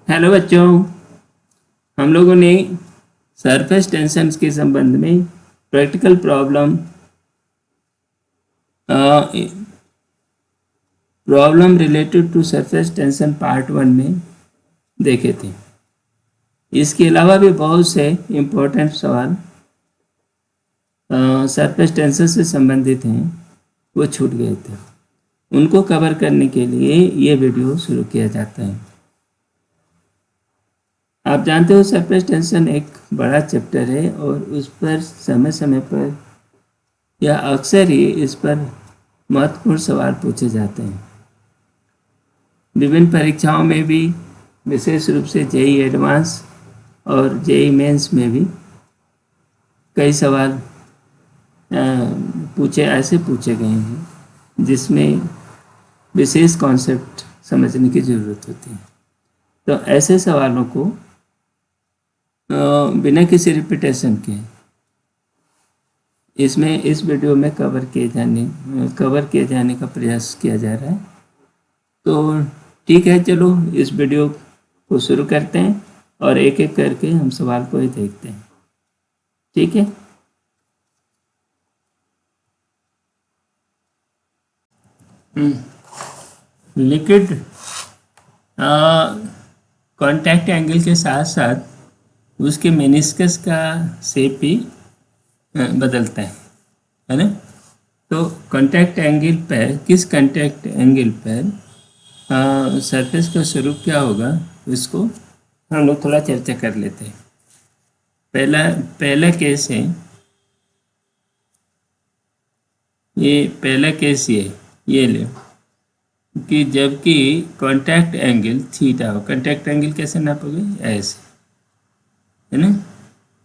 Hello बच्चों, हम लोगों ने सरफेस टेंशन के संबंध में practical problem related to surface tension part 1 में देखे थे। इसके अलावा भी बहुत से इम्पोर्टेंट सवाल सरफेस टेंशन से संबंधित हैं, वो छूट गए थे। उनको कवर करने के लिए ये वीडियो शुरू किया जाता है। आप जानते हो सरफेस टेंशन एक बड़ा चैप्टर है और उस पर समय समय पर या अक्सर ही इस पर महत्वपूर्ण सवाल पूछे जाते हैं। विभिन्न परीक्षाओं में भी, विशेष रूप से जेई एडवांस और जेई मेंस में भी कई सवाल पूछे गए हैं जिसमें विशेष कॉन्सेप्ट समझने की ज़रूरत होती है। तो ऐसे सवालों को बिना किसी रिपीटेशन के इस वीडियो में कवर किए जाने का प्रयास किया जा रहा है। तो ठीक है, चलो इस वीडियो को शुरू करते हैं और एक एक करके हम सवाल को ही देखते हैं। ठीक है, लिक्विड कांटेक्ट एंगल के साथ साथ उसके मेनिस्कस का शेप भी बदलता है ना। तो कांटेक्ट एंगल पर, किस कांटेक्ट एंगल पर सरफेस का स्वरूप क्या होगा, इसको हम लोग थोड़ा चर्चा कर लेते हैं। पहला केस है, पहला केस ये ले कि जबकि कांटेक्ट एंगल थीटा हो। कांटेक्ट एंगल कैसे नापोगे? ऐसे, है ना।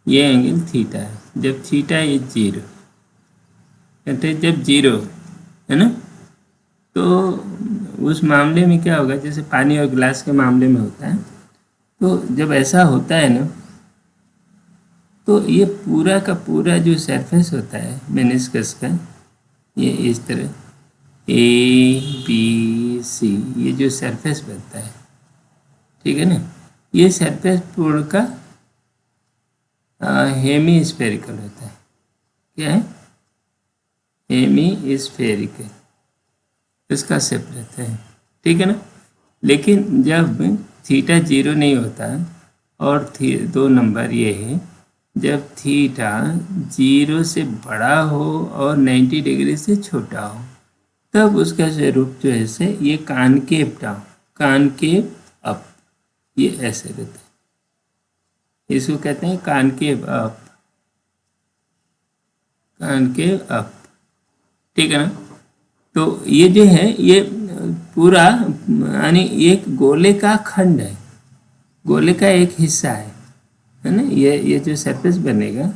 ये एंगल थीटा है। जब थीटा इज 0, कहते हैं जब 0 है ना, तो उस मामले में क्या होगा, जैसे पानी और ग्लास के मामले में होता है। तो जब ऐसा होता है ना, तो ये पूरा का पूरा जो सरफेस होता है मेनिस्कस का, ये इस तरह ABC, ये जो सरफेस बनता है, ठीक है ना, ये सरफेस पूर्ण का हेमी स्फेरिकल होता है। क्या है? हेमी स्फेरिकल, इसका शेप रहता है, ठीक है ना। लेकिन जब थीटा 0 नहीं होता, और 2 नंबर ये है, जब थीटा 0 से बड़ा हो और 90 डिग्री से छोटा हो, तब उसका स्वरूप जो है से ये कॉनकेव डाउन, कॉनकेव अप, ये ऐसे रहता है। इसको कहते हैं कॉनकेव अप, कॉनकेव अप, ठीक है ना। तो ये जो है, ये पूरा यानी एक गोले का खंड है, गोले का एक हिस्सा है ना। ये जो सरफेस बनेगा,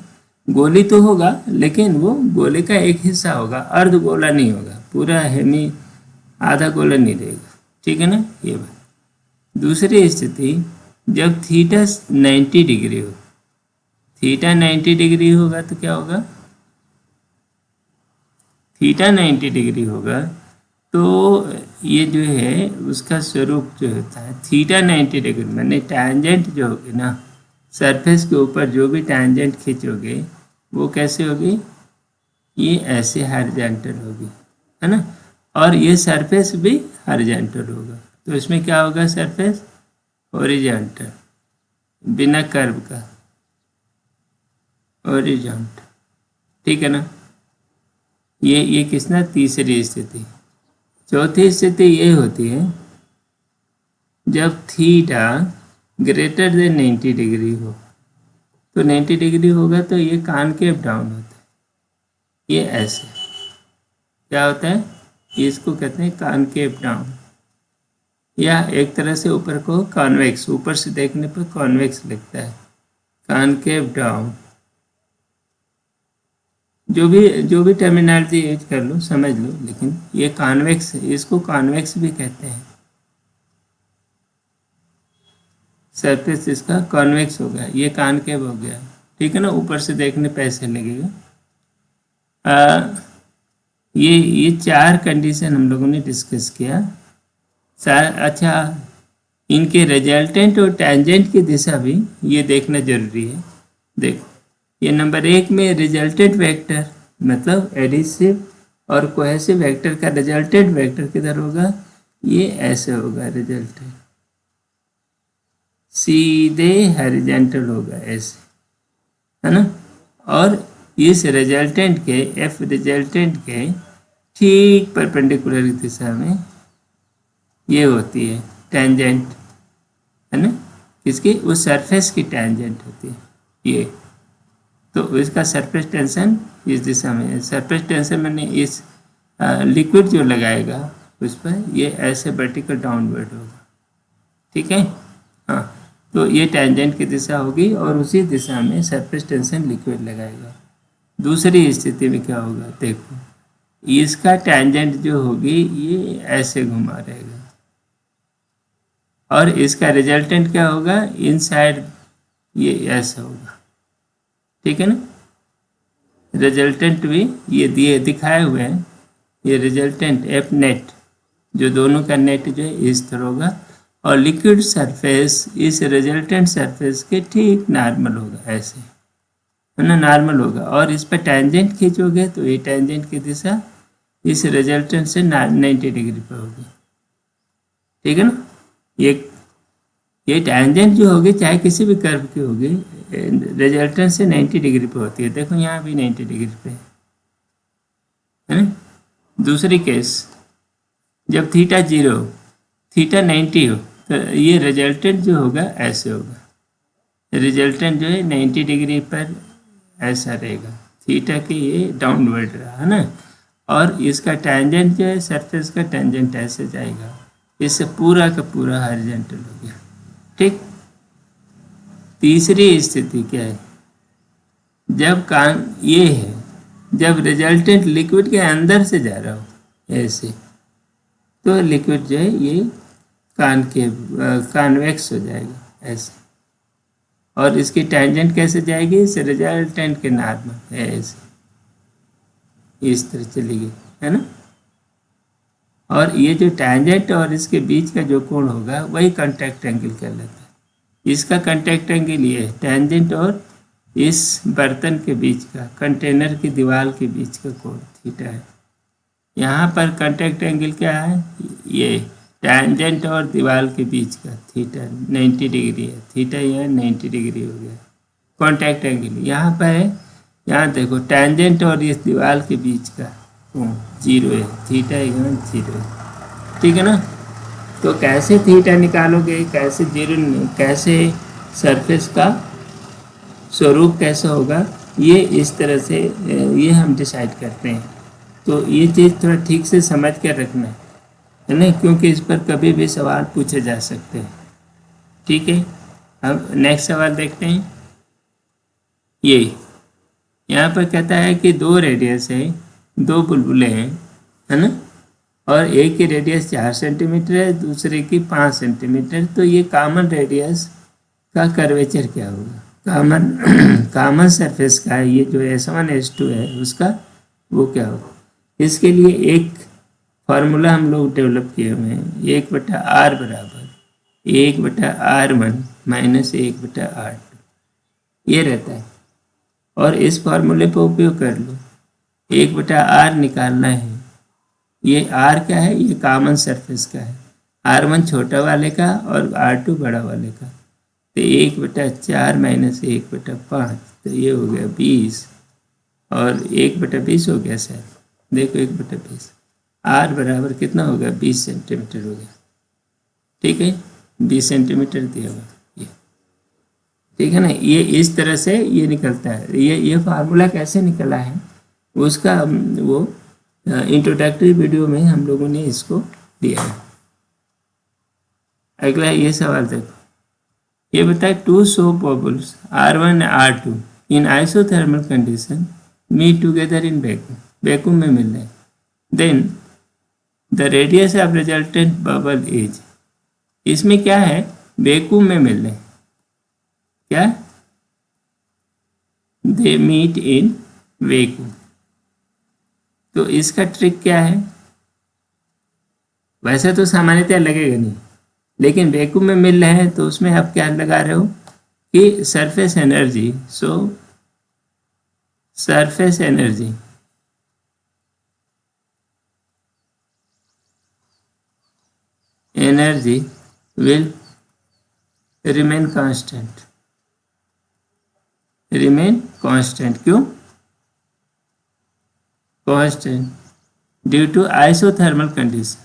गोली तो होगा लेकिन वो गोले का एक हिस्सा होगा, अर्ध गोला नहीं होगा, पूरा हेमी आधा गोला नहीं रहेगा, ठीक है ना। ये बात। दूसरी स्थिति, जब थीटा 90 डिग्री हो, थीटा 90 डिग्री होगा तो क्या होगा, थीटा 90 डिग्री होगा तो ये जो है उसका स्वरूप जो होता है, थीटा 90 डिग्री मैंने टैंजेंट जो होगी ना, सरफेस के ऊपर जो भी टैंजेंट खींचोगे वो कैसे होगी, ये ऐसे हॉरिजॉन्टल होगी, है ना। और ये सरफेस भी हॉरिजॉन्टल होगा, तो इसमें क्या होगा, सरफेस हॉरिजॉन्टल, बिना कर्व का हॉरिजॉन्टल, ठीक है ना। ये किसना, तीसरी स्थिति। चौथी स्थिति ये होती है जब थीटा ग्रेटर देन 90 डिग्री हो। तो 90 डिग्री होगा तो ये कॉनकेव डाउन होता है, ये ऐसे क्या होता है, इसको कहते हैं कॉनकेव डाउन, या एक तरह से ऊपर को कॉन्वेक्स, ऊपर से देखने पर कॉन्वेक्स लगता है, कॉनकेव डाउन। जो भी टर्मिनोलॉजी यूज कर लो, समझ लो, लेकिन ये कॉन्वेक्स, इसको कॉन्वेक्स भी कहते हैं। सरफेस इसका कॉन्वेक्स हो गया, ये कॉनकेव हो गया, ठीक है ना। ऊपर से देखने पे ऐसे लगेगा। ये 4 कंडीशन हम लोगों ने डिस्कस किया। अच्छा, इनके रिजल्टेंट और टैंजेंट की दिशा भी ये देखना जरूरी है। देखो ये नंबर 1 में रिजल्टेंट वेक्टर मतलब एडिसिव और कोहेसिव वेक्टर का रिजल्टेंट वेक्टर किधर होगा, ये ऐसे होगा, रिजल्टेंट सीधे हॉरिजॉन्टल होगा ऐसे, है ना। और इस रिजल्टेंट के एफ रिजल्टेंट के ठीक परपेंडिकुलर दिशा में ये होती है टेंजेंट, है ना, किसकी, उस सरफेस की टेंजेंट होती है ये। तो इसका सरफेस टेंशन इस दिशा में है। सरफेस टेंशन मैंने इस लिक्विड जो लगाएगा उस पर ये ऐसे वर्टिकल डाउनवर्ड होगा, ठीक है। हाँ, तो ये टेंजेंट की दिशा होगी और उसी दिशा में सरफेस टेंशन लिक्विड लगाएगा। दूसरी स्थिति में क्या होगा, देखो इसका टेंजेंट जो होगी ये ऐसे घुमा रहेगा और इसका रिजल्टेंट क्या होगा, इनसाइड ये ऐसा होगा, ठीक है ना। रिजल्टेंट भी ये दिए दिखाए हुए हैं, ये रिजल्टेंट एफ नेट जो दोनों का नेट जो है इस तरह होगा और लिक्विड सरफेस इस रिजल्टेंट सरफेस के ठीक नॉर्मल होगा ऐसे, है ना, नॉर्मल होगा। और इस पर टेंजेंट खींचोगे तो ये टेंजेंट की दिशा इस रिजल्टेंट से 90 डिग्री पर होगी, ठीक है ना। ये टेंजेंट जो होगी चाहे किसी भी कर्व की होगी रिजल्टेंट से 90 डिग्री पे होती है। देखो यहाँ भी 90 डिग्री पे है ना। दूसरी केस जब थीटा 0 थीटा 90 हो तो ये रिजल्टेंट जो होगा ऐसे होगा, रिजल्टेंट जो है 90 डिग्री पर ऐसा रहेगा, थीटा के ये डाउनवर्ड रहा, है ना। और इसका टेंजेंट जो है सरफेस का टेंजेंट ऐसे जाएगा, इससे पूरा का पूरा हॉरिजॉन्टल हो गया, ठीक। तीसरी स्थिति क्या है, जब कान ये है, जब रिजल्टेंट लिक्विड के अंदर से जा रहा हो ऐसे, तो लिक्विड जो है ये कॉन्वेक्स हो जाएगा ऐसे, और इसकी टेंजेंट कैसे जाएगी, इस रिजल्टेंट के नॉर्मल ऐसे इस तरह चली गई, है ना। और ये जो टेंजेंट और इसके बीच का जो कोण होगा वही कांटेक्ट एंगल कहलाता है। इसका कांटेक्ट एंगल ये है, टेंजेंट और इस बर्तन के बीच का, कंटेनर की दीवार के बीच का कोण थीटा है। यहाँ पर कांटेक्ट एंगल क्या है, ये टेंजेंट और दीवार के बीच का थीटा 90 डिग्री है, थीटा यहाँ 90 डिग्री हो गया। कांटेक्ट एंगल यहाँ पर है, यहाँ देखो टेंजेंट और इस दीवार के बीच का कोण 0 है, थीटा यहाँ 0 है, ठीक है ना। तो कैसे थीटा निकालोगे, कैसे कैसे सरफेस का स्वरूप कैसा होगा, ये इस तरह से ये हम डिसाइड करते हैं। तो ये चीज़ थोड़ा ठीक से समझ कर रखना है ना, क्योंकि इस पर कभी भी सवाल पूछे जा सकते हैं, ठीक है। अब नेक्स्ट सवाल देखते हैं। ये यहाँ पर कहता है कि 2 रेडियस है, 2 बुलबुले हैं, है ना, और एक की रेडियस 4 सेंटीमीटर है, दूसरे की 5 सेंटीमीटर। तो ये कॉमन रेडियस का कर्वेचर क्या होगा, कॉमन सरफेस का ये जो S1 S2 है उसका वो क्या होगा। इसके लिए एक फार्मूला हम लोग डेवलप किए हुए हैं, 1/r बराबर 1/r1 माइनस 1/r2 ये रहता है। और इस फार्मूले पर उपयोग कर लो, 1/r निकालना है, ये r क्या है, ये कॉमन सरफेस का है, r1 छोटा वाले का और r2 बड़ा वाले का। तो 1/4 माइनस 1/5 तो ये हो गया 20 और 1/20 हो गया सर, देखो 1/20 r बराबर कितना होगा 20 सेंटीमीटर हो गया, ठीक है, 20 सेंटीमीटर दिया हुआ ये, ठीक है ना। ये इस तरह से ये निकलता है। ये फार्मूला कैसे निकला है उसका वो इंट्रोडक्टरी वीडियो में हम लोगों ने इसको दिया है। अगला ये सवाल देखो, ये बताए 2 soap bubbles R1 R2 in isothermal condition meet together in vacuum में मिल रहे, then the radius of resultant bubble is, इसमें क्या है, वैक्यूम में मिल रहे, क्या, दे मीट इन वैक्यूम। तो इसका ट्रिक क्या है, वैसे तो सामान्यतः लगेगा नहीं, लेकिन वैक्यूम में मिल रहे हैं तो उसमें आप क्या लगा रहे हो कि surface energy, so surface energy will remain constant. क्यों constant? Due to isothermal condition.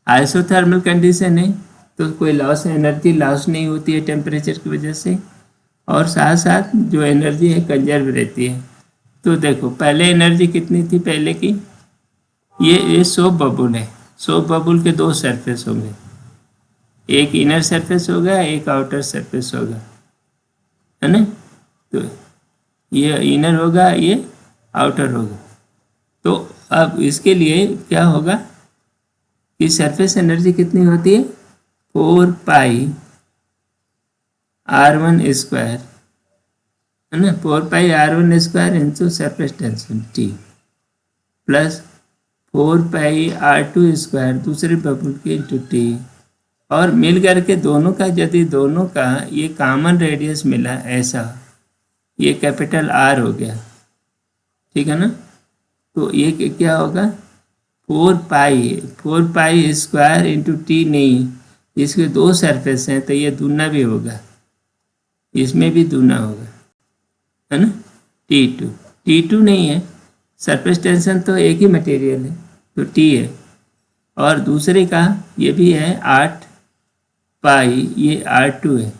Isothermal condition है तो कोई लॉस, एनर्जी लॉस नहीं होती है टेम्परेचर की वजह से, और साथ साथ जो एनर्जी है कंजर्व रहती है. तो देखो पहले एनर्जी कितनी थी पहले की, ये सोप बबुल है. सोप बबुल के दो सरफेस होंगे, एक इनर सरफेस होगा एक आउटर सरफेस होगा, है ना. तो ये इनर होगा ये आउटर होगा. तो अब इसके लिए क्या होगा कि सरफेस एनर्जी कितनी होती है, 4πr1² है ना, 4πr1² इंटू सरफेस टेंशन T प्लस 4πr2² दूसरे बबुल के इंटू T, और मिल करके दोनों का यदि दोनों का ये कॉमन रेडियस मिला ऐसा, ये कैपिटल R हो गया, ठीक है ना. तो ये क्या होगा 4π² इंटू T नहीं, इसके दो सरफेस हैं तो ये दूना भी होगा, इसमें भी दूना होगा, है ना. T2 नहीं है, सरफेस टेंशन तो एक ही मटेरियल है तो T है, और दूसरे का ये भी है 8π, ये R2 है,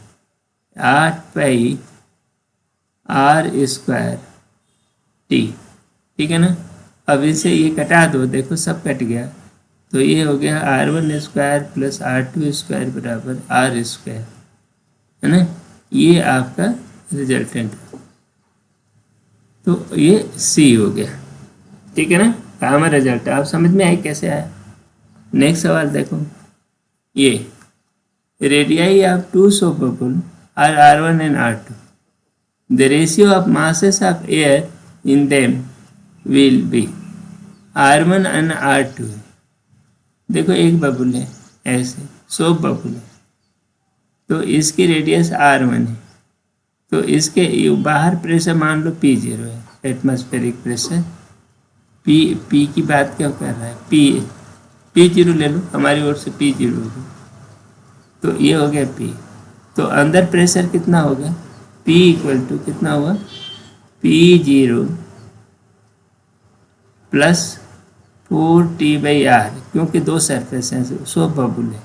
8πr² T, ठीक है ना. अब इसे ये कटा दो, देखो सब कट गया, तो ये हो गया R1² प्लस R2² बराबर R², है ना. ये आपका रिजल्टेंट, तो ये C हो गया, ठीक है ना. कॉमन रिजल्ट आप समझ में आए कैसे आया. नेक्स्ट सवाल देखो, ये radii of two soap bubble are R1 and R2. The ratio of masses of air in them will be R1 and R2. देखो एक बबुल है ऐसे, सोप बबुल है, तो इसकी रेडियस R1 है, तो इसके बाहर प्रेशर मान लो P0 है, एटमॉस्फेरिक प्रेशर. P की बात क्या कर रहा है, P0 ले लो, हमारी ओर से P0 होगा, तो ये हो गया P. तो अंदर प्रेशर कितना होगा, P इक्वल टू कितना होगा, P0 प्लस 4T/R, क्योंकि दो सरफेस हैं सोप बबुल है,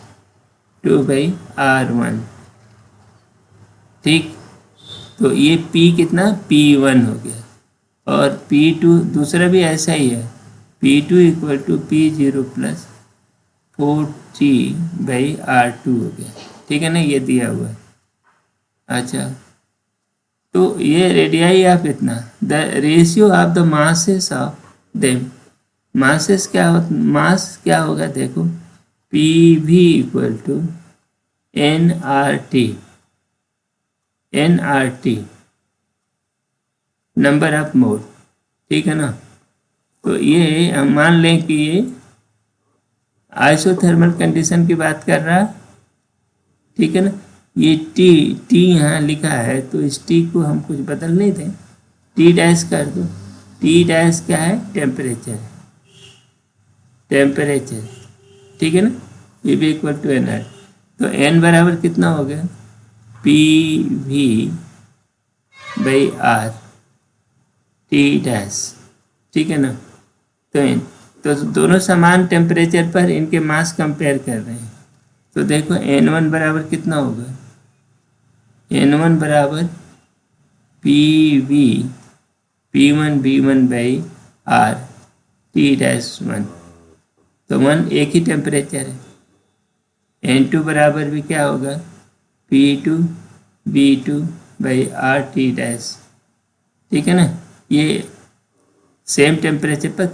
2/R1, ठीक. तो ये P कितना P1 हो गया, और P2 दूसरा भी ऐसा ही है, P2 equal to P0 plus 4T/R2 हो गया, ठीक है ना. ये दिया हुआ है. अच्छा, तो ये रेडियाई ऑफ इतना, the ratio of the masses of them. Masses क्या हो, मास क्या होगा देखो, PV equal to nRT, number of mole, ठीक है ना. तो ये हम मान लें कि ये आइसोथर्मल कंडीशन की बात कर रहा, ठीक है ना. ये T यहाँ लिखा है, तो इस T को हम कुछ बदल नहीं दें, T' कर दो. T' क्या है, टेम्परेचर, ठीक है ना. ये भी इक्वल टू NR, तो N बराबर कितना हो गया, PV/R T', ठीक है ना. तो दोनों समान टेम्परेचर पर इनके मास कंपेयर कर रहे हैं, तो देखो N1 बराबर कितना होगा, N1 बराबर P1V1/R T'1, तो 1 एक ही टेम्परेचर है. N2 बराबर भी क्या होगा, P2V2/R T', ठीक है ना. ये सेम टेम्परेचर पर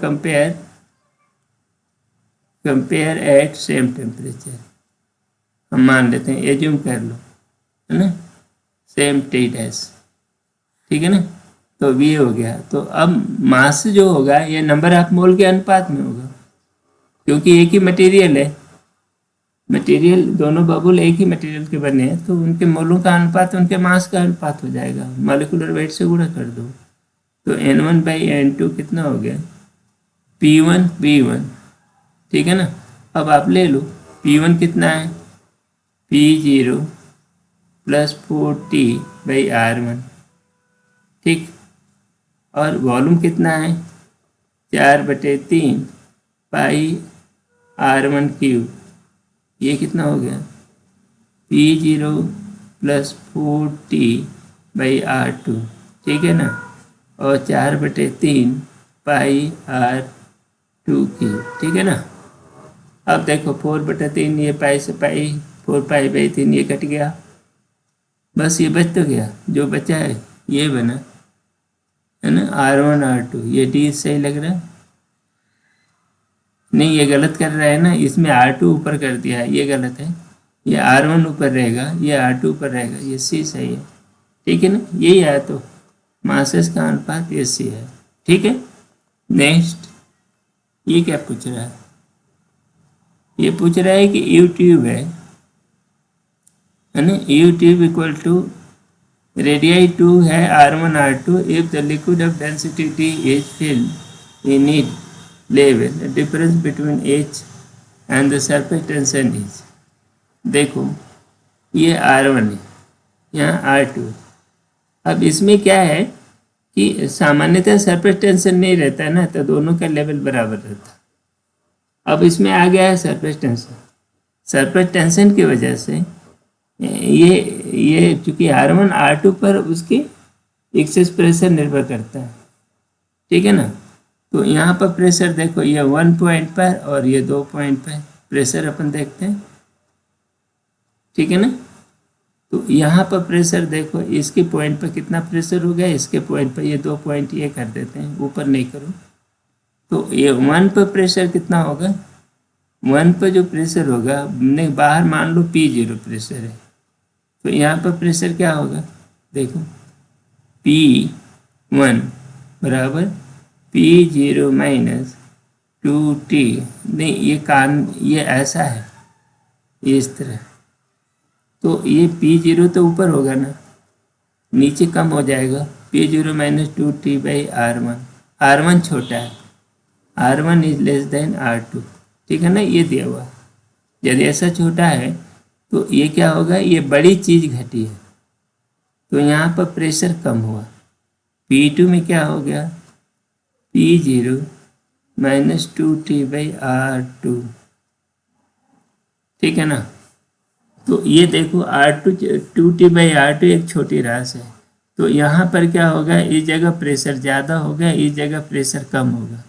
कंपेयर एट सेम टेम्परेचर हम मान लेते हैं, एज्यूम कर लो, है ना, सेम T', ठीक है ना. तो ये हो गया. तो अब मास जो होगा ये नंबर ऑफ मोल के अनुपात में होगा, क्योंकि एक ही मटेरियल है, मटेरियल, दोनों बबुल एक ही मटेरियल के बने हैं तो उनके मोलों का अनुपात उनके मास का अनुपात हो जाएगा, मॉलिक्यूलर वेट से गुणा कर दो। तो N1/N2 कितना हो गया, P1 ठीक है ना। अब आप ले लो P1 कितना है, P0 + 4T/R1, ठीक। और वॉल्यूम कितना है, 4/3 πr1⁵, ये कितना हो गया, P0 + 4T/R2, ठीक है ना। और 4/3 πr2⁵, ठीक है ना। अब देखो 4/3, ये पाई से पाई, 4π/3 ये कट गया, बस ये बच तो गया, जो बचा है ये बना, है ना, R1 R2। ये डी सही लग रहा है, नहीं ये गलत कर रहा है ना, इसमें R2 ऊपर कर दिया है, ये गलत है। ये R1 ऊपर रहेगा, ये R2 ऊपर रहेगा, ये C सही है, ठीक है ना। यही है, तो मासेस का अनुपात ये C है, ठीक है। नेक्स्ट, ये क्या पूछ रहा है, ये पूछ रहा है कि U ट्यूब है ना, U tube equal to radii 2 है R1 R2 if the liquid of density T is filled in it level, the difference between H and the surface tension is. देखो ये R1 है, यहाँ R2। अब इसमें क्या है कि सामान्यतः सरफेस टेंशन नहीं रहता है ना, तो दोनों का लेवल बराबर रहता। अब इसमें आ गया है सरफेस टेंशन, सरफेस टेंशन की वजह से ये चूंकि R1 R2 पर उसकी एक्सेस प्रेशर निर्भर करता है, ठीक है ना। तो यहाँ पर प्रेशर देखो, ये 1 पॉइंट पर और ये 2 पॉइंट पर प्रेशर अपन देखते हैं, ठीक है ना। तो यहाँ पर प्रेशर देखो, इसके पॉइंट पर कितना प्रेशर हो गया, इसके पॉइंट पर ये 2 पॉइंट ये कर देते हैं, ऊपर नहीं करो। तो ये 1 पर प्रेशर कितना होगा, 1 पर जो प्रेशर होगा, नहीं बाहर मान लो P0 प्रेशर है, तो यहाँ पर प्रेशर क्या होगा, देखो P1 बराबर P0 - 2T। नहीं ये ऐसा है, ये इस तरह, तो ये P0 तो ऊपर होगा ना, नीचे कम हो जाएगा, P0 - 2T/R1। R1 छोटा है, R1 is less than R2, ठीक है ना, ये दिया हुआ। यदि ऐसा छोटा है तो ये क्या होगा, ये बड़ी चीज़ घटी है, तो यहाँ पर प्रेशर कम हुआ। P2 में क्या हो गया, P0 - 2T/R2, ठीक है ना। तो ये देखो R2 2T/R2 एक छोटी राशि है, तो यहाँ पर क्या होगा, इस जगह प्रेशर ज़्यादा होगा, इस जगह प्रेशर कम होगा।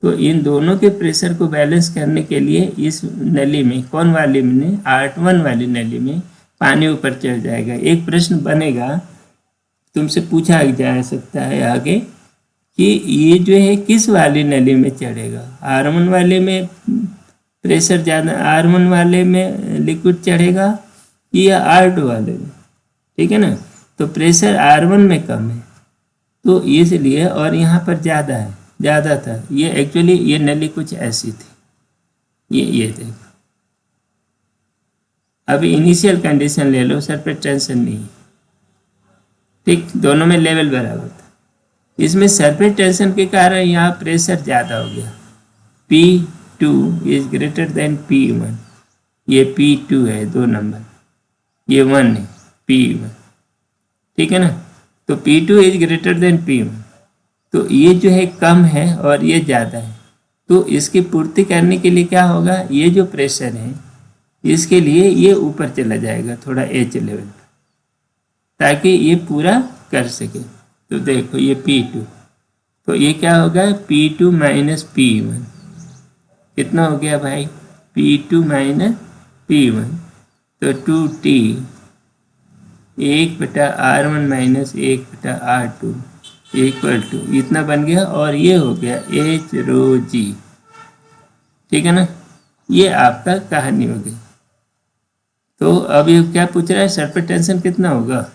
तो इन दोनों के प्रेशर को बैलेंस करने के लिए इस नली में, कौन वाली में, R1 वाली नली में पानी ऊपर चढ़ जाएगा। एक प्रश्न बनेगा, तुमसे पूछा जा सकता है आगे कि ये जो है किस वाली नली में चढ़ेगा, R1 वाले में प्रेशर ज़्यादा, R1 वाले में लिक्विड चढ़ेगा या R2 वाले में, ठीक है ना। तो प्रेशर R1 में कम है तो इसलिए, और यहाँ पर ज़्यादा था। ये एक्चुअली ये नली कुछ ऐसी थी, ये देखो। अभी इनिशियल कंडीशन ले लो, सरफेस टेंशन नहीं, ठीक, दोनों में लेवल बराबर था। इसमें सरफेस टेंशन के कारण यहाँ प्रेशर ज़्यादा हो गया, P2 is greater then P1। ये P2 है 2 नंबर, ये 1 है P1, ठीक है ना। तो P2 is greater then P1, तो ये जो है कम है और ये ज़्यादा है, तो इसकी पूर्ति करने के लिए क्या होगा, ये जो प्रेशर है इसके लिए ये ऊपर चला जाएगा थोड़ा H लेवल पर, ताकि ये पूरा कर सके। तो देखो ये P2, तो ये क्या होगा, P2 - P1 कितना हो गया भाई, P2 - P1, तो 2T 1/R1 - 1/R2 equal to इतना बन गया, और ये हो गया H ρg, ठीक है ना। ये आपका कहानी हो गई। तो अब ये क्या पूछ रहा है, सरफेस टेंशन कितना होगा,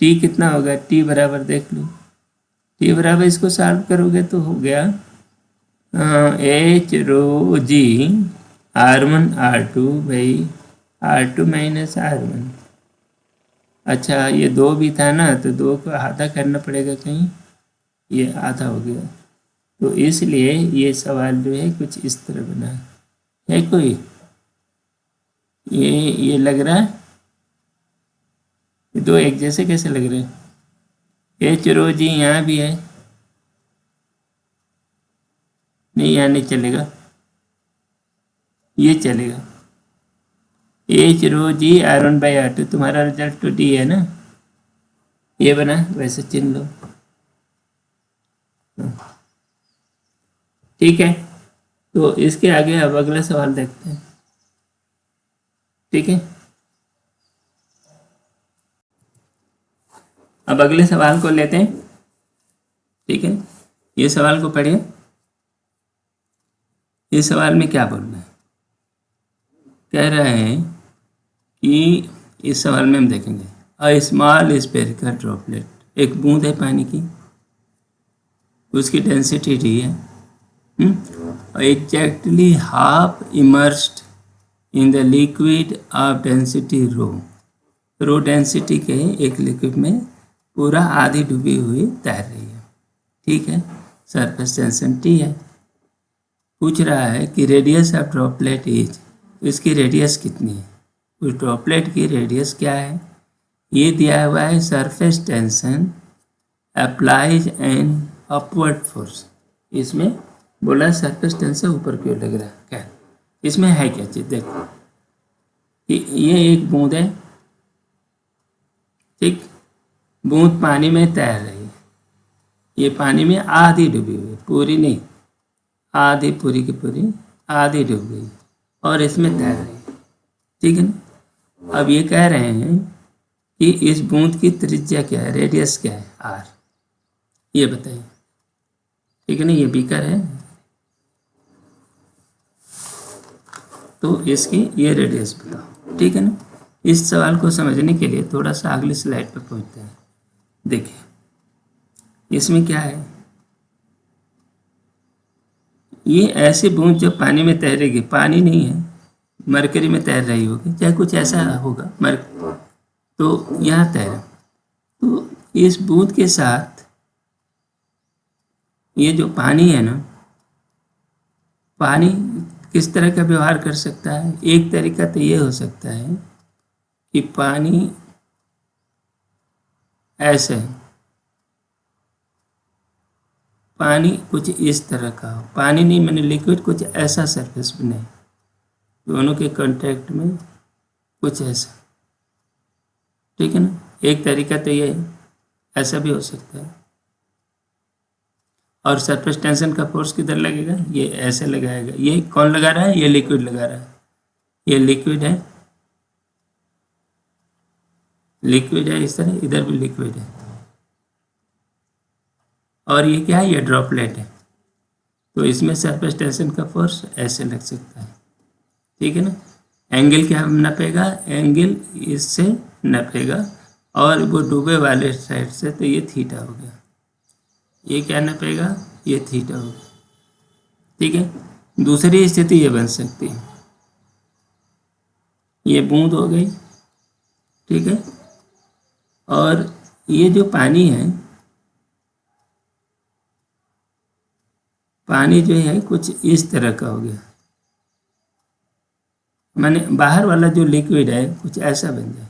T कितना होगा, T बराबर देख लो, T बराबर इसको सॉल्व करोगे तो हो गया H ρg R2/R2 minus R1। अच्छा, ये 2 भी था ना, तो 2 को आधा करना पड़ेगा कहीं, ये आधा हो गया। तो इसलिए ये सवाल जो है कुछ इस तरह बना है कोई, ये लग रहा है, ये 2 एक जैसे कैसे लग रहे हैं? एच रो जी यहाँ भी है, नहीं यहाँ नहीं चलेगा, ये चलेगा। एच रो जी R1/R2, तुम्हारा रिजल्ट तो डी है ना, ये बना, वैसे चिन्ह लो। ठीक है, तो इसके आगे अब अगला सवाल देखते हैं। ठीक है, अब अगले सवाल को लेते हैं। ठीक है, ये सवाल को पढ़िए। इस सवाल में क्या बोलना है, कह रहा है कि इस सवाल में हम देखेंगे अ स्मॉल स्फेरिकल ड्रॉपलेट, एक बूंद है पानी की, उसकी डेंसिटी डी है, exactly half immersed in the liquid of density rho density के एक लिक्विड में पूरा आधी डूबी हुई तैर रही है। ठीक है, सरफेस टेंशन टी है। पूछ रहा है कि रेडियस ऑफ ड्रॉपलेट इज, इसकी रेडियस कितनी है, उस ड्रॉपलेट की रेडियस क्या है, ये दिया हुआ है। Surface tension applies an upward force, इसमें बोला सरफेस टेंशन ऊपर की ओर लग रहा है, क्या इसमें है क्या चीज़, देखो ये एक बूंद है, ठीक, बूंद पानी में तैर रही है, ये पानी में आधी डूबी हुई, पूरी नहीं, आधी, पूरी की पूरी आधी डूब गई और इसमें तैर रही है। ठीक है ना, अब ये कह रहे हैं कि इस बूंद की त्रिज्या क्या है, रेडियस क्या है, आर, ये बताइए। ठीक है ना, ये बीकर है, तो इसकी ये रेडियस बताओ। ठीक है ना, इस सवाल को समझने के लिए थोड़ा सा अगली स्लाइड पर पहुंचते हैं। देखिए इसमें क्या है, ये ऐसी बूंद जो पानी में तैरेगी, पानी नहीं है, मरकरी में तैर रही होगी, चाहे कुछ ऐसा होगा, तो यहाँ तैरा, तो इस बूंद के साथ ये जो पानी है ना, पानी किस तरह का व्यवहार कर सकता है, एक तरीका तो ये हो सकता है कि पानी ऐसे, पानी कुछ इस तरह का हो, पानी नहीं मैंने लिक्विड कुछ ऐसा सरफेस बने, दोनों के कांटेक्ट में कुछ ऐसा। ठीक है ना, एक तरीका तो ये ऐसा भी हो सकता है। और सरफेस टेंशन का फोर्स किधर लगेगा, ये ऐसे लगाएगा, ये कौन लगा रहा है, ये लिक्विड लगा रहा है, ये लिक्विड है, लिक्विड है इस तरह, इधर भी लिक्विड है, और ये क्या है, ये ड्रॉपलेट है, तो इसमें सरफेस टेंशन का फोर्स ऐसे लग सकता है। ठीक है ना, एंगल क्या नपेगा, एंगल इससे नपेगा, और वो डूबे वाले साइड से, तो ये थीटा हो गया, ये क्या नपेगा, ये थीटा हो गया। ठीक है, दूसरी स्थिति ये बन सकती है, ये बूंद हो गई, ठीक है, और ये जो पानी है, पानी जो है कुछ इस तरह का हो गया, माने बाहर वाला जो लिक्विड है कुछ ऐसा बन जाए,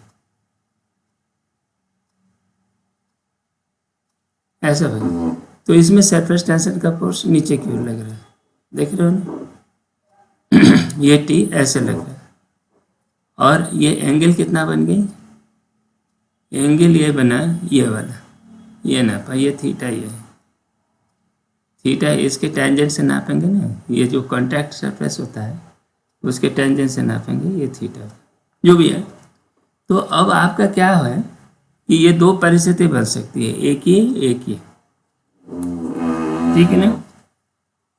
ऐसा बन जाए, तो इसमें सरफेस टेंशन का फोर्स नीचे की ओर लग रहा है, देख रहे हो ना ये टी ऐसे लग रहा है, और ये एंगल कितना बन गई, एंगल ये बना, ये वाला, ये नापा, ये थीटा, ये थीटा इसके टेंजेंट से नापेंगे ना, ये जो कॉन्टैक्ट सरफेस होता है उसके टेंजेंट से नापेंगे, ये थीटा जो भी है। तो अब आपका क्या है कि ये दो परिस्थिति बन सकती है, एक ये, ठीक है ना,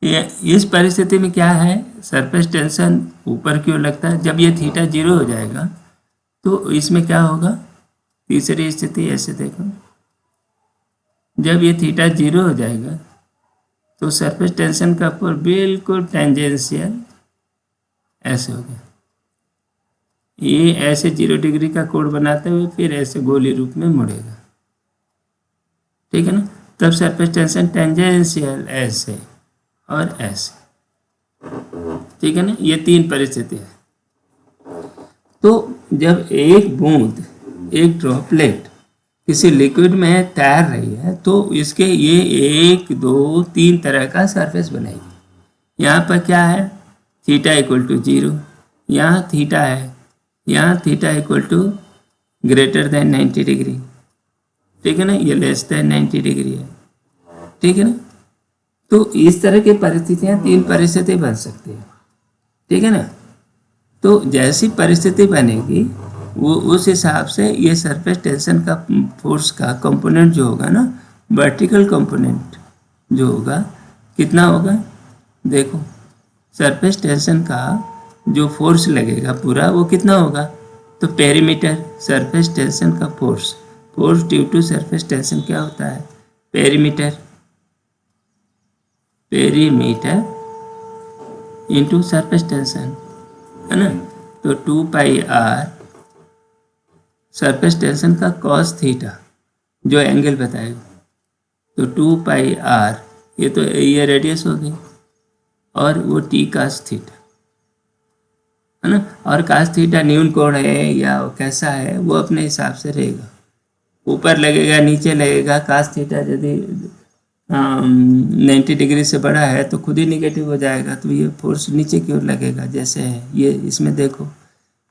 ये इस परिस्थिति में क्या है, सरफेस टेंशन ऊपर की ओर लगता है, जब ये थीटा 0 हो जाएगा तो इसमें क्या होगा, तीसरी स्थिति ऐसे देखो, जब ये थीटा 0 हो जाएगा तो सरफेस टेंशन का फोर्स बिल्कुल टेंजेंशियल ऐसे हो गया। ये ऐसे 0 डिग्री का कोण बनाते हुए फिर ऐसे गोली रूप में मुड़ेगा, ठीक है ना। तब सरफेस टेंशन टेंजेंशियल ऐसे और ऐसे, ठीक है ना। ये 3 परिस्थिति है। तो जब एक बूंद, एक ड्रॉपलेट किसी लिक्विड में तैर रही है तो इसके ये 1 2 3 तरह का सरफेस बनाएगी। यहाँ पर क्या है, थीटा इक्वल टू 0, यहाँ थीटा है, यहाँ theta equal to greater than 90 degree, ठीक है ना, ये लेस देन 90 डिग्री है, ठीक है ना। तो इस तरह की परिस्थितियाँ 3 परिस्थिति बन सकती है, ठीक है ना। तो जैसी परिस्थिति बनेगी वो उस हिसाब से ये सरफेस टेंशन का फोर्स का कंपोनेंट जो होगा ना, वर्टिकल कंपोनेंट जो होगा कितना होगा, देखो सरफेस टेंशन का जो फोर्स लगेगा पूरा वो कितना होगा, तो पेरीमीटर सरफेस टेंशन का force, force due to surface tension क्या होता है, perimeter, perimeter into surface tension, है ना। तो 2 पाई आर सरफेस टेंशन का कॉस थीटा जो एंगल बताएगा, तो 2 पाई आर ये तो ये रेडियस हो गई और वो टी कास थीटा, है ना। और कास थीटा न्यून कोण है या कैसा है वो अपने हिसाब से रहेगा, ऊपर लगेगा नीचे लगेगा। कास थीटा यदि 90 डिग्री से बड़ा है तो खुद ही निगेटिव हो जाएगा, तो ये फोर्स नीचे की ओर लगेगा। जैसे है ये, इसमें देखो,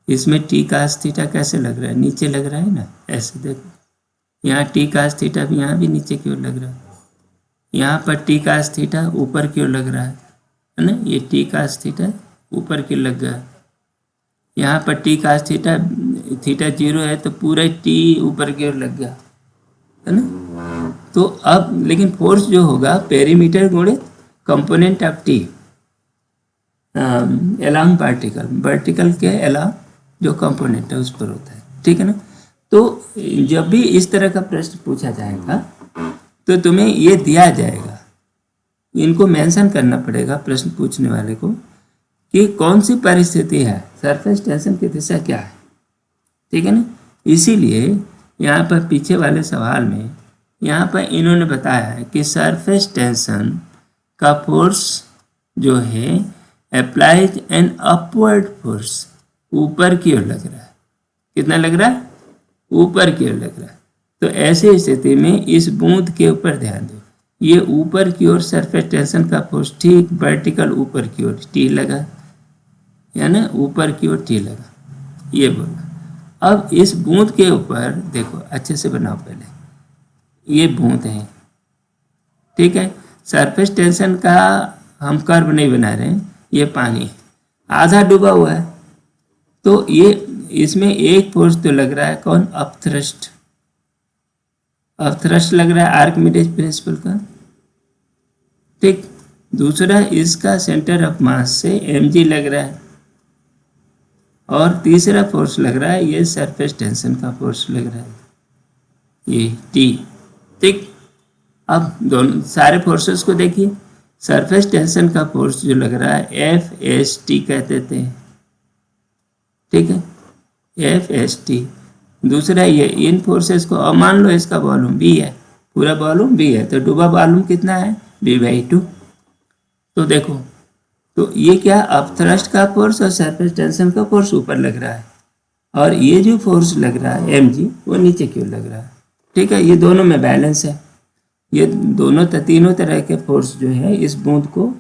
इसमें टी कास थीटा कैसे लग रहा है, नीचे लग रहा है ना, ऐसे देखो। यहाँ टी कास थीटा भी यहाँ भी नीचे की ओर लग रहा है, यहाँ पर टी कास थीटा ऊपर की ओर लग रहा है ना। ये टी कास थीटा ऊपर की लग गया, यहाँ पर टी कास थीटा, थीटा 0 है तो पूरा टी ऊपर की ओर लग गया, है ना। तो अब लेकिन फोर्स जो होगा पेरीमीटर गुणित component of T along particle, vertical के अलोंग जो कंपोनेंट है उस पर होता है, ठीक है ना। तो जब भी इस तरह का प्रश्न पूछा जाएगा तो तुम्हें ये दिया जाएगा, इनको मेंशन करना पड़ेगा प्रश्न पूछने वाले को कि कौन सी परिस्थिति है, सरफेस टेंशन की दिशा क्या है, ठीक है ना। इसीलिए यहाँ पर पीछे वाले सवाल में यहाँ पर इन्होंने बताया है कि सरफेस टेंशन का फोर्स जो है अप्लाइज एन अपवर्ड फोर्स, ऊपर की ओर लग रहा है। कितना लग रहा है, ऊपर की ओर लग रहा है। तो ऐसी स्थिति में इस बूंद के ऊपर ध्यान दो, ये ऊपर की ओर सरफेस टेंशन का फोर्स ठीक वर्टिकल ऊपर की ओर टी लगा, या ना ऊपर की ओर टी लगा, ये बोला। अब इस बूंद के ऊपर देखो, अच्छे से बनाओ पहले, ये बूंद है, ठीक है। सरफेस टेंशन का हम कर्व नहीं बना रहे हैं, ये पानी आधा डूबा हुआ है, तो ये इसमें एक फोर्स तो लग रहा है, कौन, अपथ्रस्ट, अपथ्रस्ट लग रहा है आर्किमिडीज प्रिंसिपल का, ठीक। दूसरा इसका सेंटर ऑफ मास से mg लग रहा है, और तीसरा फोर्स लग रहा है ये सरफेस टेंशन का फोर्स लग रहा है, ये टी, ठीक। अब दोनों सारे फोर्सेस को देखिए, सरफेस टेंशन का फोर्स जो लग रहा है FST कहते थे, ठीक है, FST। दूसरा ये इन फोर्सेस को, अब मान लो इसका वॉल्यूम B है, पूरा वॉल्यूम B है, तो डूबा वॉल्यूम कितना है, B/2। तो देखो, तो ये क्या, अपथ्रस्ट का फोर्स और सरफेस टेंशन का फोर्स ऊपर लग रहा है, और ये जो फोर्स लग रहा है mg वो नीचे क्यों लग रहा है, ठीक है। ये दोनों में बैलेंस है, ये दोनों तीनों तरह के फोर्स जो है इस बूंद को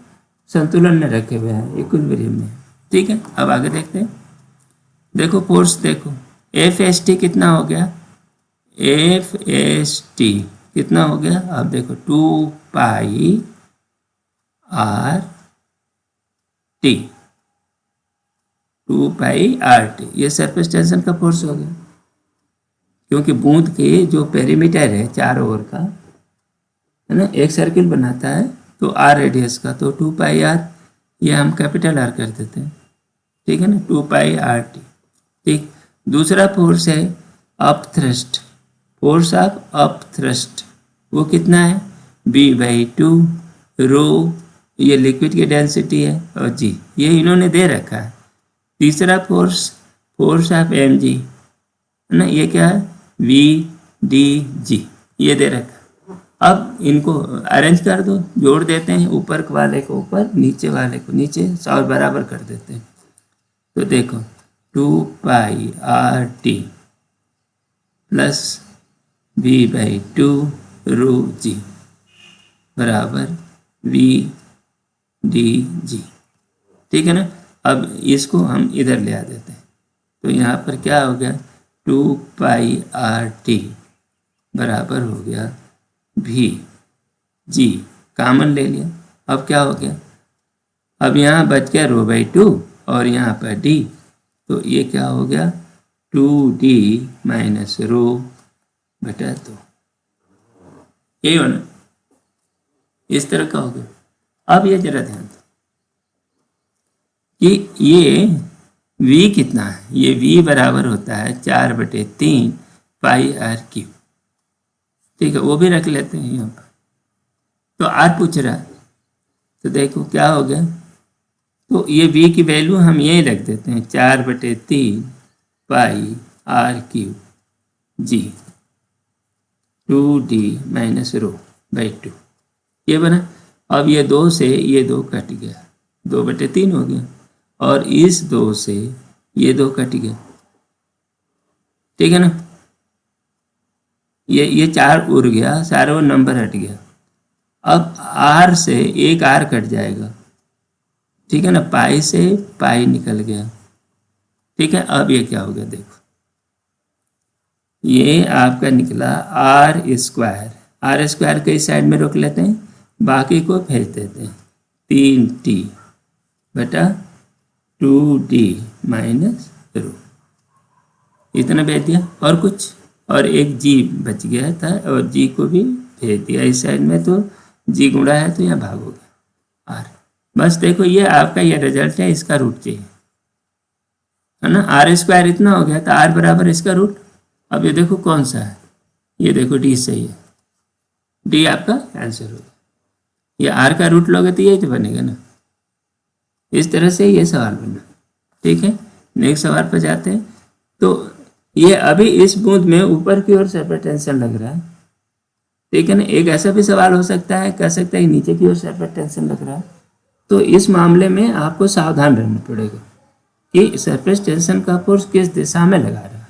संतुलन में रखे हुए हैं, इक्विलिब्रियम में, ठीक है। अब आगे देखते हैं, देखो फोर्स देखो, FST कितना हो गया, FST कितना हो गया, अब देखो 2 pi r T, 2 pi r T, ये सरफेस टेंशन का फोर्स हो गया, क्योंकि बूंद के जो पेरीमीटर है चारों ओर का, है ना, एक सर्किल बनाता है तो आर रेडियस का, तो 2 पाई आर, ये हम कैपिटल आर कर देते हैं, ठीक है ना, 2 पाई आर टी, ठीक। दूसरा फोर्स है अपथ्रस्ट, फोर्स ऑफ अपथ्रस्ट, वो कितना है, B/2 रो, ये लिक्विड की डेंसिटी है, और जी ये इन्होंने दे रखा है, तीसरा फोर्स ऑफ एम जी है ना, ये क्या है, वी डी जी, ये दे रखा। अब इनको अरेंज कर दो, जोड़ देते हैं, ऊपर वाले को ऊपर, नीचे वाले को नीचे, और बराबर कर देते हैं। तो देखो 2πRT प्लस V/2 रो जी बराबर VdG, ठीक है ना। अब इसको हम इधर ले आ देते हैं, तो यहाँ पर क्या हो गया, 2πRT बराबर हो गया VG, कॉमन ले लिया। अब क्या हो गया, अब यहाँ बच गया ρ/2 और यहाँ पर D, तो ये क्या हो गया, 2D माइनस ρ/2, यही हो ना, इस तरह का हो गया। अब ये जरा ध्यान दो कि ये V कितना है, ये V बराबर होता है 4/3 πR3, ठीक है, वो भी रख लेते हैं यहाँ पर। तो R पूछ रहा है, तो देखो क्या हो गया, तो ये V की वैल्यू हम यही रख देते हैं, 4/3 πR3 G 2D माइनस ρ/2, ये बना। अब ये 2 से ये 2 कट गया, 2/3 हो गया, और इस 2 से ये 2 कट गया, ठीक है ना। ये 4 उड़ गया, सारा वो नंबर हट गया। अब R से एक R कट जाएगा, ठीक है ना, पाई से पाई निकल गया, ठीक है। अब ये क्या हो गया, देखो ये आपका निकला R² के इस साइड में रोक लेते हैं, बाकी को भेज देते हैं, 3T बटा 2D माइनस ρ, इतना भेज दिया। और कुछ, और एक G बच गया था, और G को भी भेज दिया इस साइड में, तो G गुणा है तो यहाँ भाग हो गया R। बस देखो ये आपका ये रिजल्ट है, इसका रूट चाहिए, है ना। R² इतना हो गया, तो R बराबर इसका रूट। अब ये देखो कौन सा है, ये देखो D सही है, D आपका आंसर होगा। ये R का रूट लोगे तो यही तो बनेगा ना, इस तरह से ये सवाल बना, ठीक है। नेक्स्ट सवाल पर जाते हैं। तो ये अभी इस बूंद में ऊपर की ओर सेपरेट टेंशन लग रहा है, ठीक है ना। एक ऐसा भी सवाल हो सकता है, कह सकता है नीचे की ओर सेपरेट टेंशन लग रहा है, तो इस मामले में आपको सावधान रहना पड़ेगा कि सरफेस टेंशन का फोर्स किस दिशा में लगा रहा है,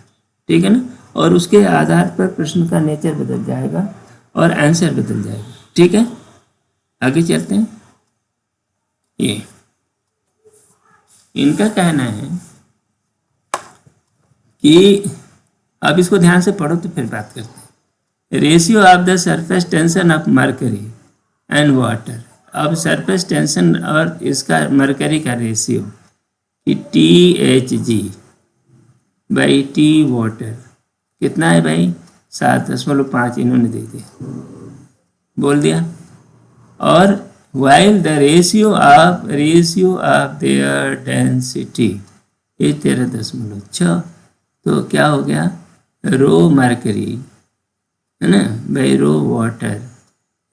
ठीक है ना, और उसके आधार पर प्रश्न का नेचर बदल जाएगा और आंसर बदल जाएगा, ठीक है। आगे चलते हैं। ये इनका कहना है कि अब इसको ध्यान से पढ़ो तो फिर बात करते हैं। Ratio of the surface tension of mercury and water. अब सरफेस टेंशन और इसका मरकरी का रेशियो कि THG बाई T वाटर कितना है भाई, 7.5 इन्होंने दे दिया, बोल दिया। और while the ratio of their density is 13.6, तो क्या हो गया, रो मरकरी है ना बाई रो वाटर,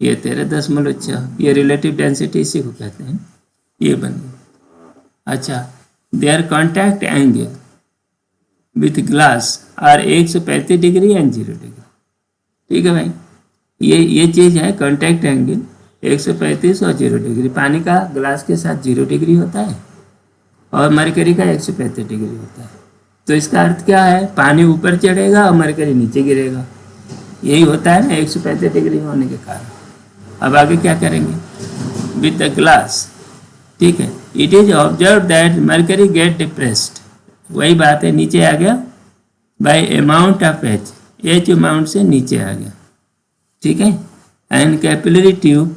ये 13.6, ये रिलेटिव डेंसिटी इसी को कहते हैं, ये बन गया। अच्छा, there contact angle with glass are 135 degree and 0 degree, ठीक है भाई। ये चीज़ है कॉन्टैक्ट एंगल 135 और 0 डिग्री। पानी का ग्लास के साथ 0 डिग्री होता है और मरकरी का 135 डिग्री होता है। तो इसका अर्थ क्या है, पानी ऊपर चढ़ेगा और मरकरी नीचे गिरेगा, यही होता है ना 135 डिग्री होने के कारण। अब आगे क्या करेंगे, विद द ग्लास, ठीक है, it is observe that mercury get depressed, वही बात है, नीचे आ गया bye amount of H amount से नीचे आ गया, ठीक है। And capillary tube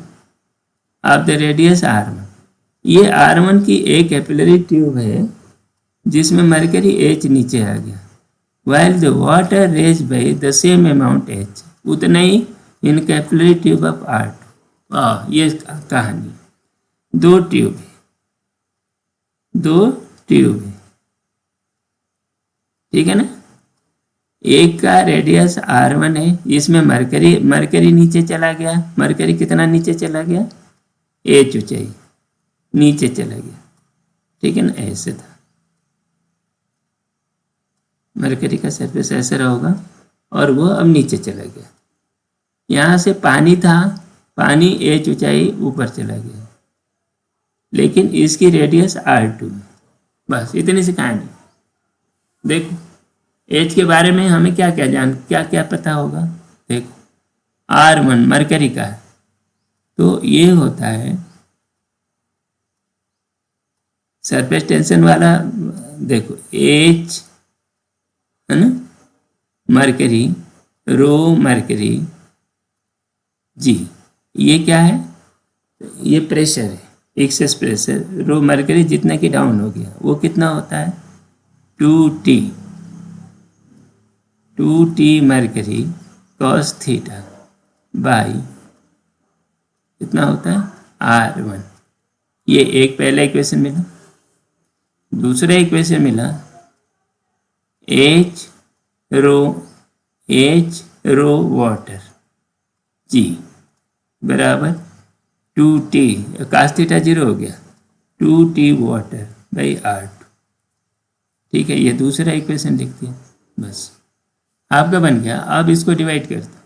of the radius R1, ये R1 की एक कैपिलरी ट्यूब है जिसमें मरकरी H नीचे आ गया, while the water raised by the same amount H, उतना ही in capillary tube of R2। ये कहानी, दो ट्यूब है, ठीक है ना। एक का रेडियस R1 है, इसमें मरकरी नीचे चला गया, मरकरी कितना नीचे चला गया, H ऊंचाई नीचे चला गया, ठीक है ना, ऐसे था। मरकरी का सरफेस ऐसा होगा और वो अब नीचे चला गया। यहाँ से पानी था, पानी h ऊंचाई ऊपर चला गया, लेकिन इसकी रेडियस r2। बस इतनी सी कहानी। देखो h के बारे में हमें क्या क्या पता होगा। देखो R1 मरकरी का है, तो ये होता है सरफेस टेंशन वाला। देखो H है ना, मरकरी, रो मरकरी जी, ये क्या है, ये प्रेशर है, एक्सेस प्रेशर। रो मरकरी जितना कि डाउन हो गया वो कितना होता है 2T, 2T mercury cos theta by कितना होता है R1। ये एक पहला इक्वेशन मिला। दूसरा इक्वेशन मिला H रो वाटर जी बराबर 2T, कास थीटा 0 हो गया, 2T वाटर बाई R2। ठीक है, ये दूसरा इक्वेशन लिख दिया। बस आपका बन गया। अब इसको डिवाइड कर दो।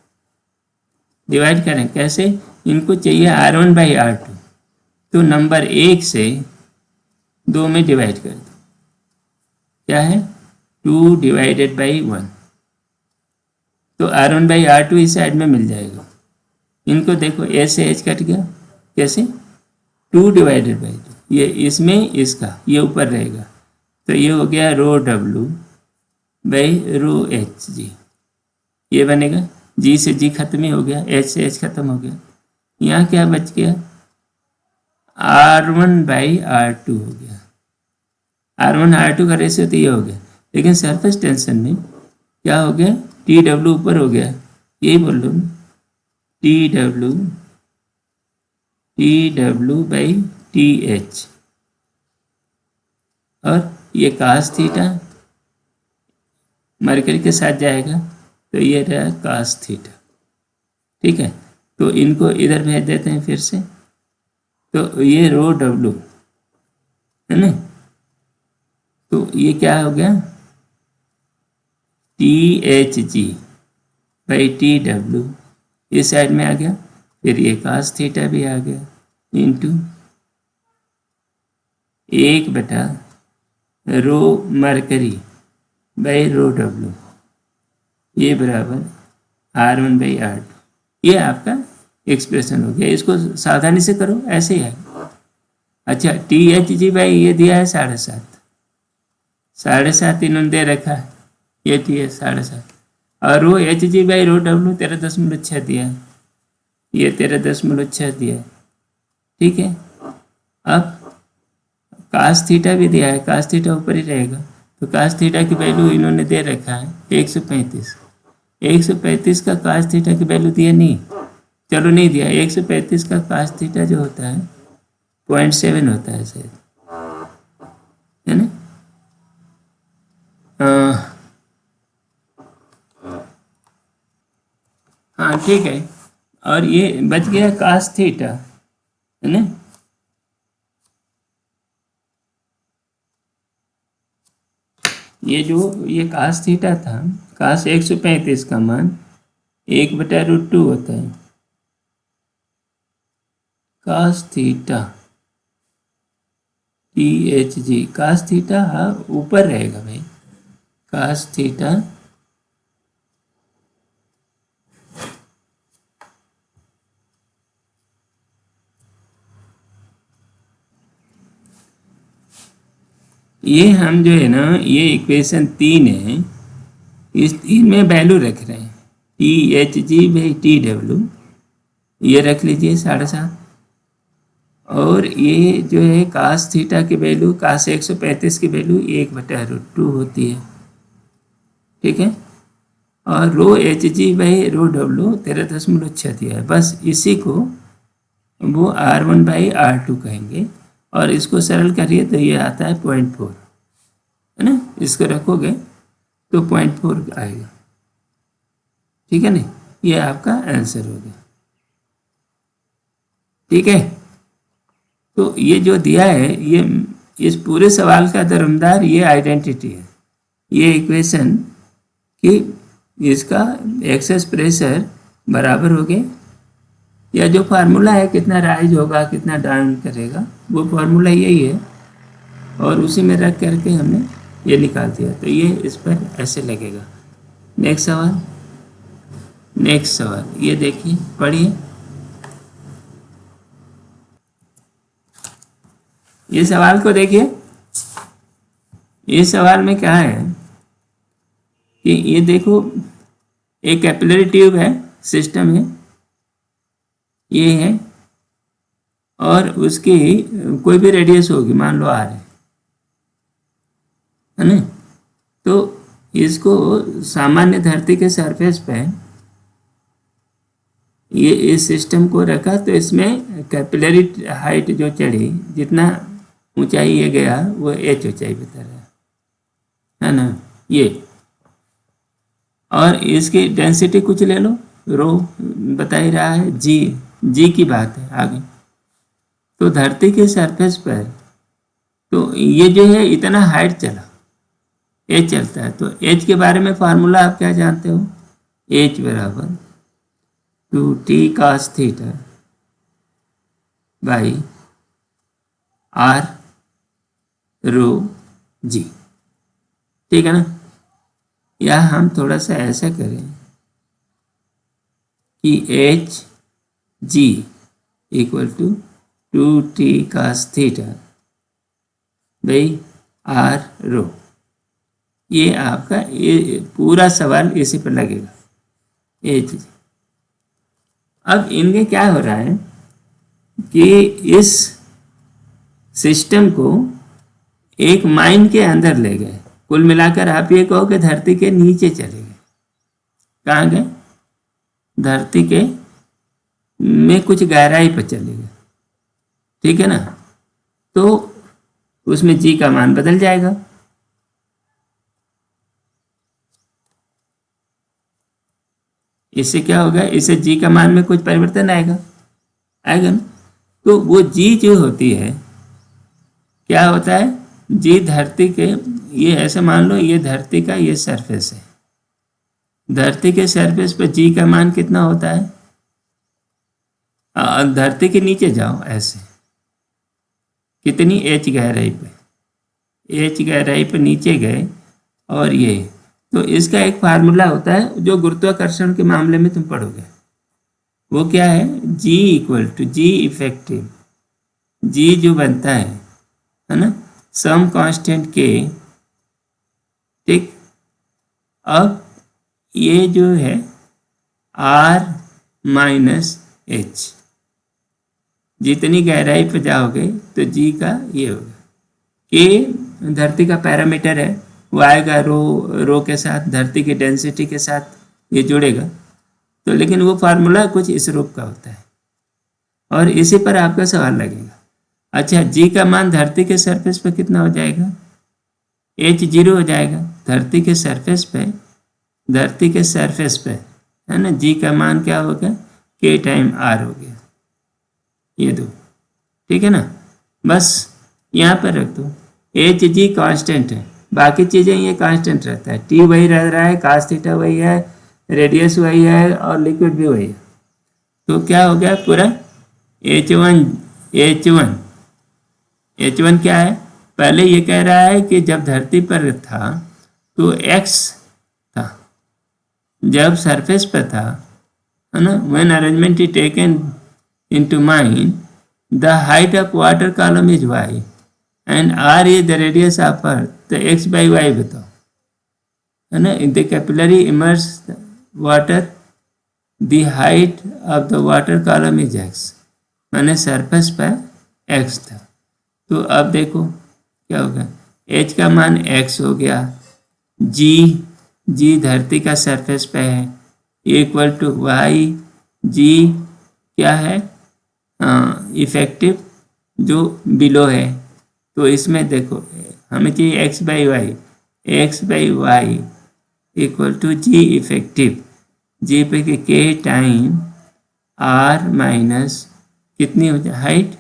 डिवाइड करें कैसे, इनको चाहिए R1 बाई R2, तो नंबर 1 से 2 में डिवाइड कर दो। क्या है 2 डिवाइडेड बाई 1, तो R1 बाई R2 इस साइड में मिल जाएगा। इनको देखो एच से एच कट गया, कैसे 2 डिवाइडेड बाई 2, ये इसमें इसका ये ऊपर रहेगा, तो ये हो गया रो W बाई रो H जी। ये बनेगा, जी से जी खत्म ही हो गया, एच से एच खत्म हो गया। यहाँ क्या बच गया R1 बाई R2 हो गया। R1 R2 का रेशियो तो ये हो गया, लेकिन सरफेस टेंशन में क्या हो गया TW ऊपर हो गया, यही बोल लो TW बाई TH, और ये कास थीटा मरकरी के साथ जाएगा, तो ये रहा कास थीटा। ठीक है, तो इनको इधर भेज देते हैं फिर से, तो ये रो W है ना, तो ये क्या हो गया THG बाई TW, इस साइड में आ गया, फिर ये कास थीटा भी आ गया into 1 rho mercury by rho W, ये बराबर R1 बाई R2। ये आपका एक्सप्रेशन हो गया। इसको सावधानी से करो, ऐसे ही है। अच्छा THG बाई ये दिया है 7.5, 7.5 इन्होंने दे रखा है, ये दिया 7.5, और रो HG बाई रो W 13.6 दिया, ये 13.6 दिया। ठीक है, अब कास थीटा भी दिया है, कास थीटा ऊपर ही रहेगा, तो कास थीटा की वैल्यू इन्होंने दे रखा है 135। 135 का कास थीटा की वैल्यू दिया नहीं, चलो नहीं दिया, 135 का कास थीटा जो होता है 0.7 होता है शायद, है ना। हाँ ठीक है, और ये बच गया कास थीटा, है ना। ये जो ये कास थीटा था, कास 135 का मान 1/√2 होता है। Cos theta THG, cos theta ऊपर रहेगा भाई, कास थीटा ये हम जो है ना, ये इक्वेशन 3 है, इस 3 में वैल्यू रख रहे हैं THG बाई TW, ये रख लीजिए 7.5, और ये जो है कास थीटा की वैल्यू, कास 135 की वैल्यू 1/√2 होती है। ठीक है, और रो HG बाई रो W 13.6 दिया है। बस इसी को वो R1 बाई R2 कहेंगे, और इसको सरल करिए तो ये आता है 0.4, है ना। इसको रखोगे तो 0.4 आएगा। ठीक है ना, ये आपका आंसर हो गया। ठीक है, तो ये जो दिया है, ये इस पूरे सवाल का दरमदार ये आइडेंटिटी है। ये इक्वेशन कि इसका एक्सेस प्रेशर बराबर हो गया, या जो फार्मूला है कितना राइज होगा कितना डाउन करेगा वो फार्मूला यही है, और उसी में रख करके हमने ये निकाल दिया। तो ये इस पर ऐसे लगेगा। नेक्स्ट सवाल ये देखिए, पढ़िए। ये सवाल को देखिए। इस सवाल में क्या है कि ये देखो, एक कैपिलरी ट्यूब है, सिस्टम है, ये है, और उसकी कोई भी रेडियस होगी, मान लो आर है ना। तो इसको सामान्य धरती के सरफेस पे ये इस सिस्टम को रखा, तो इसमें कैपिलरी हाइट जो चढ़ी, जितना ऊंचाई ये गया वो एच ऊंचाई बता रहा है ना ये। और इसकी डेंसिटी कुछ ले लो, रो बता ही रहा है, जी की बात है आगे। तो धरती के सरफेस पर तो ये जो है इतना हाइट चला, एच चलता है। तो एच के बारे में फार्मूला आप क्या जानते हो, एच बराबर 2t cos theta by are rho g, ठीक है ना। या हम थोड़ा सा ऐसा करें कि H g equal to 2t cos theta by are rho. ये आपका ये पूरा सवाल इसी पर लगेगा, एच जी। अब इनके क्या हो रहा है कि इस सिस्टम को एक माइन के अंदर ले गए। कुल मिलाकर आप ये कहो कि धरती के नीचे चले गए। कहाँ गए, धरती के में कुछ गहराई पर चले गए, ठीक है ना। तो उसमें जी का मान बदल जाएगा। इससे क्या होगा, इससे जी का मान में कुछ परिवर्तन आएगा ना। तो वो जी जो होती है, क्या होता है, जी धरती के, ये ऐसे मान लो ये धरती का ये सरफेस है, धरती के सरफेस पर जी का मान कितना होता है। धरती के नीचे जाओ ऐसे, कितनी एच गहराई पे, एच गहराई पे नीचे गए, और ये तो इसका एक फार्मूला होता है जो गुरुत्वाकर्षण के मामले में तुम पढ़ोगे। वो क्या है, जी इक्वल टू जी इफेक्टिव, जी जो बनता है ना, सम कांस्टेंट के, ठीक। अब ये जो है आर माइनस एच, जितनी गहराई पर जाओगे तो जी का ये होगा, के धरती का पैरामीटर है, वो आएगा रो के साथ, धरती की डेंसिटी के साथ ये जुड़ेगा। तो लेकिन वो फार्मूला कुछ इस रूप का होता है, और इसी पर आपका सवाल लगेगा। अच्छा, जी का मान धरती के सरफेस पे कितना हो जाएगा, एच 0 हो जाएगा। धरती के सरफेस पे है ना, जी का मान क्या हो गया, के टाइम आर हो गया, ये दो, ठीक है ना। बस यहाँ पर रख दो, एच जी कांस्टेंट है, बाकी चीज़ें ये कांस्टेंट रहता है, टी वही रह रहा है, कास थीटा वही है, रेडियस वही है, और लिक्विड भी वही है। तो क्या हो गया पूरा, H1 क्या है, पहले ये कह रहा है कि जब धरती पर था तो x था, जब सरफेस पर था, है ना, when arrangement is taken into mind the height of water column is y and r is the radius of earth, तो x बाई y बताओ, है ना। In the capillary immerse water the height of the water column is x, मैंने surface पर x था। तो अब देखो क्या होगा, h का मान x हो गया, जी धरती का सरफेस पे है, इक्वल टू y, जी क्या है, इफेक्टिव जो बिलो है। तो इसमें देखो हमें चाहिए x by y equal to g effective, g पे के टाइम आर माइनस कितनी हो जाए हाइट,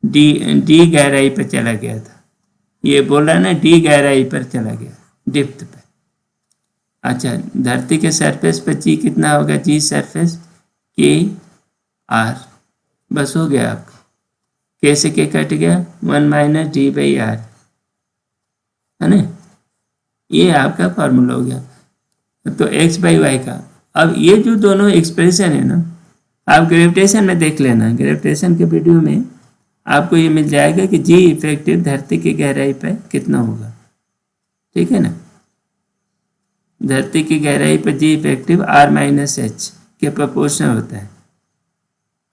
डी गहराई पर चला गया था, ये बोल रहा है ना, डी गहराई पर चला गया, डिप्थ पे। अच्छा, धरती के सरफेस पे जी कितना होगा, जी सरफेस के आर, बस हो गया आपका, के से के कट गया, 1 माइनस डी बाई आर, है ना, ये आपका फॉर्मूला हो गया। तो एक्स बाई वाई का, अब ये जो दोनों एक्सप्रेशन है ना, आप ग्रेविटेशन में देख लेना, ग्रेविटेशन के वीडियो में आपको ये मिल जाएगा कि जी इफेक्टिव धरती की गहराई पर कितना होगा, ठीक है ना, धरती की गहराई पर जी इफेक्टिव आर माइनस एच के प्रोपोर्शनल होता है।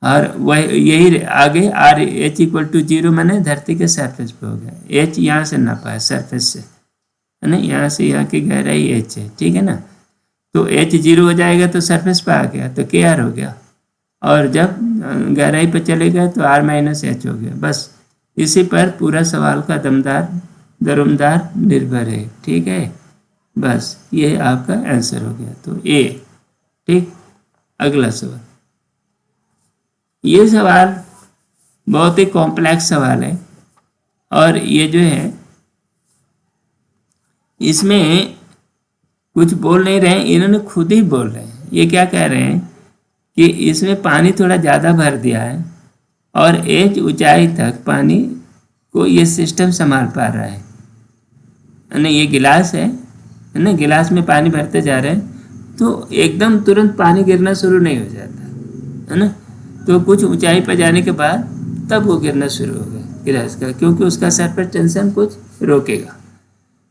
और वह यही आगे आर एच इक्वल टू 0 मैंने धरती के सरफेस पे हो गया, एच यहाँ से नापा है सरफेस से, है ना, यहाँ से यहाँ की गहराई एच है, ठीक है ना, तो एच 0 हो जाएगा तो सरफेस पे आ गया तो के आर हो गया, और जब गहराई पे चलेगा तो आर माइनस एच हो गया। बस इसी पर पूरा सवाल का दरमदार निर्भर है, ठीक है, बस ये आपका आंसर हो गया, तो ए, ठीक। अगला सवाल, ये सवाल बहुत ही कॉम्प्लेक्स सवाल है, और ये जो है इसमें कुछ बोल नहीं रहे हैं, इन्होंने खुद ही बोल रहे हैं। ये क्या कह रहे हैं कि इसमें पानी थोड़ा ज़्यादा भर दिया है और एच ऊंचाई तक पानी को ये सिस्टम संभाल पा रहा है ना, ये गिलास है ना, गिलास में पानी भरते जा रहे हैं तो एकदम तुरंत पानी गिरना शुरू नहीं हो जाता, है ना, तो कुछ ऊंचाई पर जाने के बाद तब वो गिरना शुरू होगा गिलास का, क्योंकि उसका सरफेस टेंशन कुछ रोकेगा।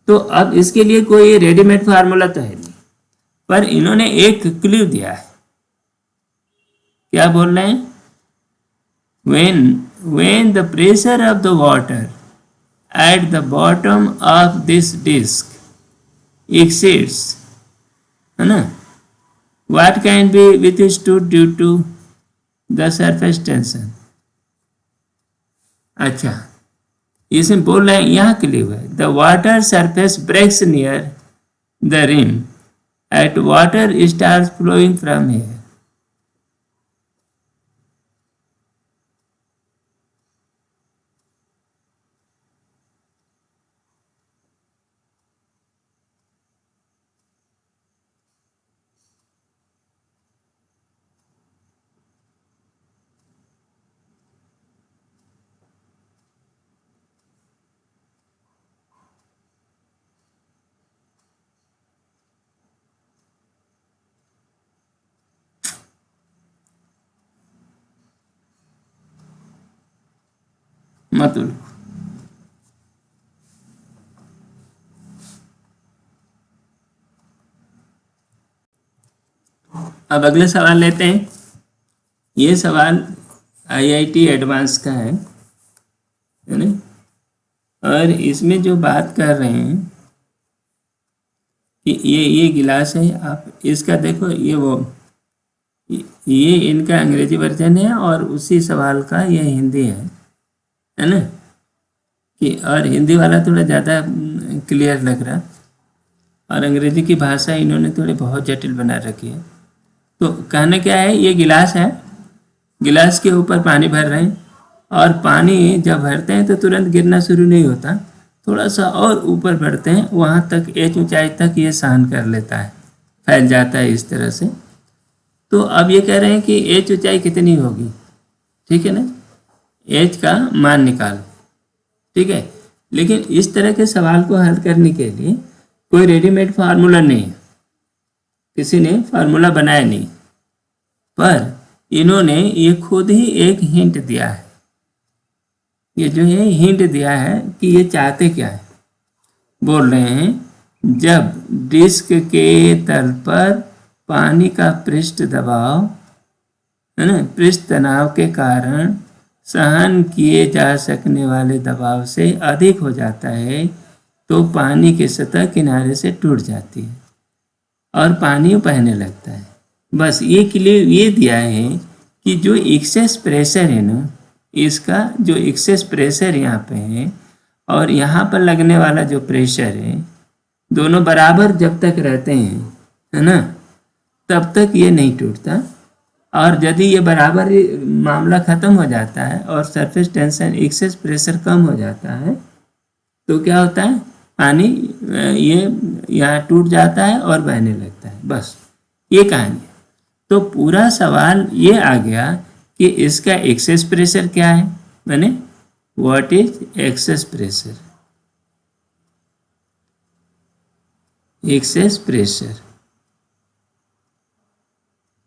तो अब इसके लिए कोई रेडीमेड फार्मूला तो है नहीं, पर इन्होंने एक क्लू दिया है। क्या बोल रहे हैं, when the pressure of the water at the bottom of this disk exceeds, है ना, what can be withstood due to the surface tension। अच्छा, इसमें बोल रहे हैं, यहाँ क्लियर है, the water surface breaks near the rim at water starts flowing from here. मतलब अब अगले सवाल लेते हैं। ये सवाल आईआईटी एडवांस का है ना, और इसमें जो बात कर रहे हैं कि ये गिलास है, आप इसका देखो, ये इनका अंग्रेजी वर्जन है और उसी सवाल का ये हिंदी है ना, कि और हिंदी वाला थोड़ा ज़्यादा क्लियर लग रहा, और अंग्रेजी की भाषा इन्होंने थोड़ी बहुत जटिल बना रखी है। तो कहना क्या है, ये गिलास है, गिलास के ऊपर पानी भर रहे हैं, और पानी जब भरते हैं तो तुरंत गिरना शुरू नहीं होता, थोड़ा सा और ऊपर बढ़ते हैं, वहाँ तक एच ऊंचाई तक ये सहन कर लेता है, फैल जाता है इस तरह से। तो अब ये कह रहे हैं कि एच ऊंचाई कितनी होगी, ठीक है ना, एच का मान निकालो, ठीक है। लेकिन इस तरह के सवाल को हल करने के लिए कोई रेडीमेड फार्मूला नहीं है, किसी ने फार्मूला बनाया नहीं, पर इन्होंने ये खुद ही एक हिंट दिया है। ये जो है हिंट दिया है कि ये चाहते क्या है, बोल रहे हैं जब डिस्क के तल पर पानी का पृष्ठ दबाव, है ना, पृष्ठ तनाव के कारण सहन किए जा सकने वाले दबाव से अधिक हो जाता है तो पानी की सतह किनारे से टूट जाती है और पानी बहने लगता है। बस ये क्लियर ये दिया है कि जो एक्सेस प्रेशर है ना, इसका जो एक्सेस प्रेशर यहाँ पे है और यहाँ पर लगने वाला जो प्रेशर है, दोनों बराबर जब तक रहते हैं, है ना, तब तक ये नहीं टूटता, और यदि ये बराबर मामला ख़त्म हो जाता है और सरफेस टेंशन एक्सेस प्रेशर कम हो जाता है तो क्या होता है, पानी ये यहाँ टूट जाता है और बहने लगता है, बस ये कहानी है। तो पूरा सवाल ये आ गया कि इसका एक्सेस प्रेशर क्या है, मैंने what is excess pressure, excess pressure,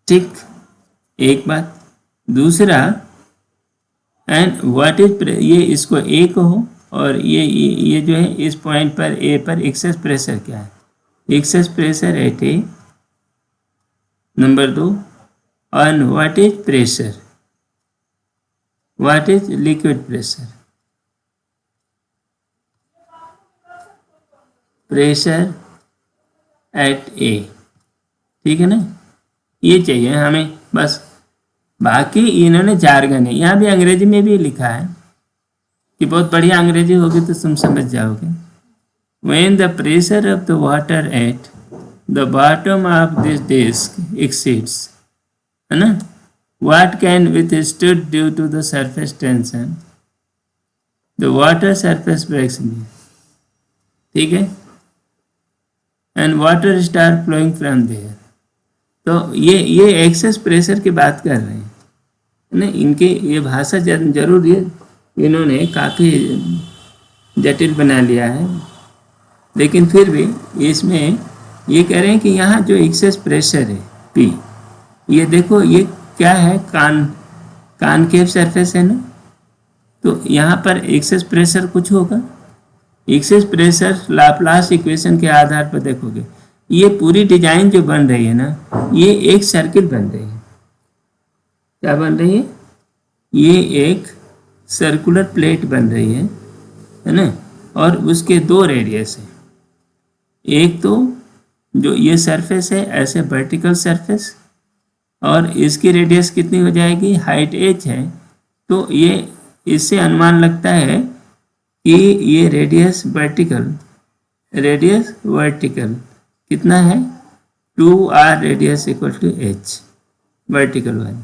ठीक, एक बात। दूसरा, एंड व्हाट इज, ये इसको ए कहो और ये जो है इस पॉइंट पर ए पर एक्सेस प्रेशर क्या है, excess pressure at A, number 2, और what is pressure, what is liquid pressure, pressure at A, ठीक है ना, ये चाहिए हमें बस। बाकी इन्होंने जार्गन है, यहाँ भी अंग्रेजी में भी लिखा है कि बहुत बढ़िया अंग्रेजी होगी तो तुम समझ जाओगे। When the pressure of the water at the bottom of this disk exceeds, है ना, what can withstood due to the surface tension, the water surface breaks in, ठीक है, and water start flowing from there। तो ये excess pressure की बात कर रहे हैं ना, इनके ये भाषा जरूर ये इन्होंने काफ़ी जटिल बना लिया है, लेकिन फिर भी इसमें ये कह रहे हैं कि यहाँ जो एक्सेस प्रेशर है P, ये देखो ये क्या है, कानकेव सरफेस है ना, तो यहाँ पर एक्सेस प्रेशर कुछ होगा। एक्सेस प्रेशर लाप्लास इक्वेशन के आधार पर देखोगे, ये पूरी डिजाइन जो बन रही है ना, ये एक सर्किल बन रही है। क्या बन रही है, ये एक सर्कुलर प्लेट बन रही है ना, और उसके 2 रेडियस है। एक तो जो ये सरफेस है ऐसे वर्टिकल सरफेस, और इसकी रेडियस कितनी हो जाएगी, हाइट h है, तो ये इससे अनुमान लगता है कि ये रेडियस वर्टिकल कितना है, 2r radius equal to h vertical वाली,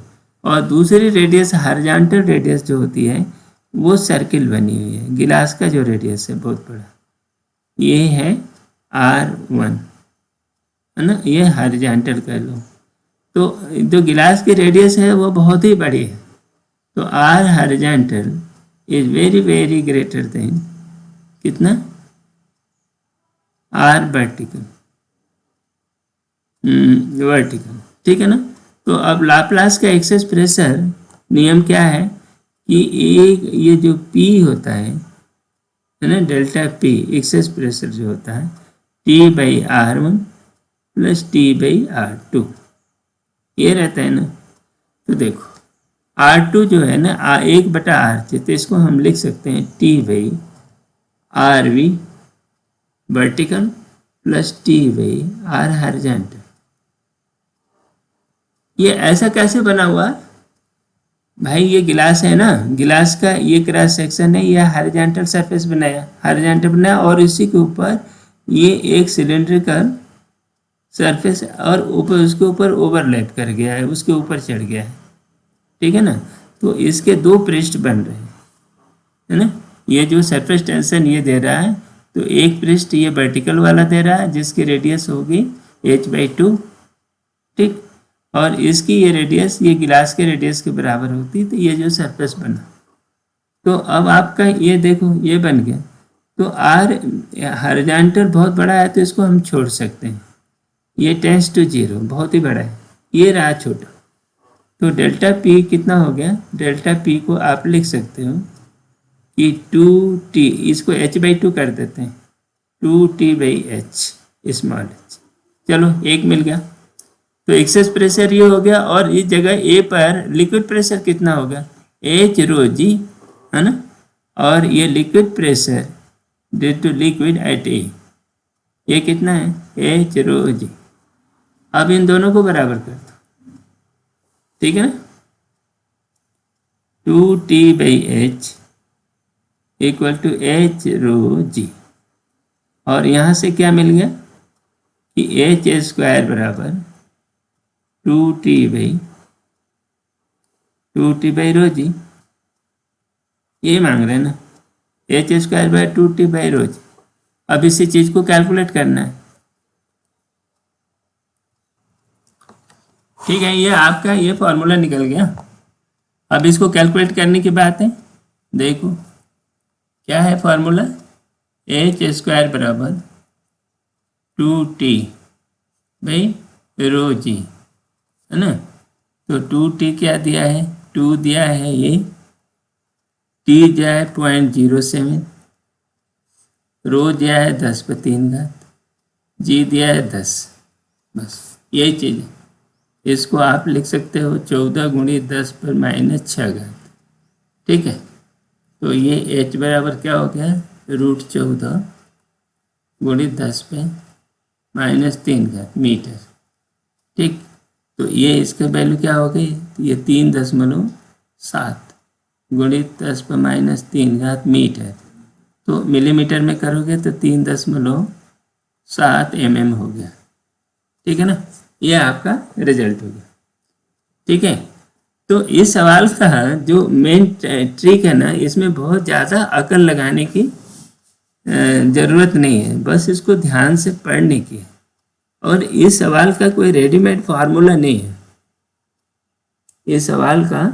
और दूसरी रेडियस हॉरिजॉन्टल रेडियस जो होती है वो सर्किल बनी हुई है, गिलास का जो रेडियस है बहुत बड़ा, ये है r1, है ना, ये हॉरिजॉन्टल कह लो। तो जो गिलास की रेडियस है वो बहुत ही बड़ी है, तो r horizontal is very very greater than कितना, r वर्टिकल, ठीक है ना। तो अब लाप्लास का एक्सेस प्रेशर नियम क्या है कि एक ये जो P होता है ना, डेल्टा P एक्सेस प्रेशर जो होता है T/R1 प्लस T/R2, ये रहता है ना। तो देखो R2 जो है ना 1/R, तो इसको हम लिख सकते हैं T/RV vertical plus T/R horizontal. ये ऐसा कैसे बना हुआ भाई, ये गिलास है ना, गिलास का ये क्रॉस सेक्शन है, ये हॉरिजॉन्टल सरफेस बनाया और इसी के ऊपर ये एक सिलेंड्रिकल सरफेस और ऊपर उसके ऊपर ओवरलैप कर गया है, उसके ऊपर चढ़ गया है, ठीक है ना। तो इसके 2 पृष्ठ बन रहे हैं, है ना, ये जो सरफेस टेंशन ये दे रहा है, तो एक पृष्ठ ये वर्टिकल वाला दे रहा है जिसकी रेडियस होगी h/2, ठीक, और इसकी ये रेडियस ये गिलास के रेडियस के बराबर होती है, तो ये जो सरफेस बना, तो अब आपका ये देखो ये बन गया। तो r हॉरिजॉन्टल बहुत बड़ा है तो इसको हम छोड़ सकते हैं, ये टेंस टू 0 बहुत ही बड़ा है, ये रहा छोटा, तो डेल्टा P कितना हो गया, डेल्टा P को आप लिख सकते हो कि 2t, इसको h/2 कर देते हैं, 2t/h स्मॉल h, चलो एक मिल गया। तो एक्सेस प्रेशर ये हो गया, और इस जगह ए पर लिक्विड प्रेशर कितना होगा, h/ρg, है ना, और ये liquid pressure due to liquid at A, ये कितना है h/ρg। अब इन दोनों को बराबर कर दो, ठीक है ना, 2t/h इक्वल टू h/ρg, और यहाँ से क्या मिल गया कि h² बराबर 2t/ρg, ये मांग रहे हैं ना, h² 2t/ρg, अब इसी चीज को कैलकुलेट करना है। ठीक है, ये आपका ये फॉर्मूला निकल गया। अब इसको कैलकुलेट करने की बात है। देखो क्या है फॉर्मूला, एच स्क्वायर बराबर 2t बाई रो जी, है ना। तो 2t क्या दिया है, 2 दिया है, ये t दिया है 0.07, रो दिया है 10⁻3, जी दिया है 10। बस यही चीज़ है। इसको आप लिख सकते हो 14 गुणी 10⁻6। ठीक है, तो ये h बराबर क्या हो गया, √14 गुणी 10⁻³ मीटर। ठीक, तो ये इसका वैल्यू क्या हो गई, ये 3.7 गुणी 10⁻³ मीटर। तो मिलीमीटर में करोगे तो 3.7 mm हो गया। ठीक है ना, ये आपका रिजल्ट हो गया। ठीक है, तो इस सवाल का जो मेन ट्रिक है ना, इसमें बहुत ज़्यादा अकल लगाने की ज़रूरत नहीं है, बस इसको ध्यान से पढ़ने की है। और इस सवाल का कोई रेडीमेड फार्मूला नहीं है। इस सवाल का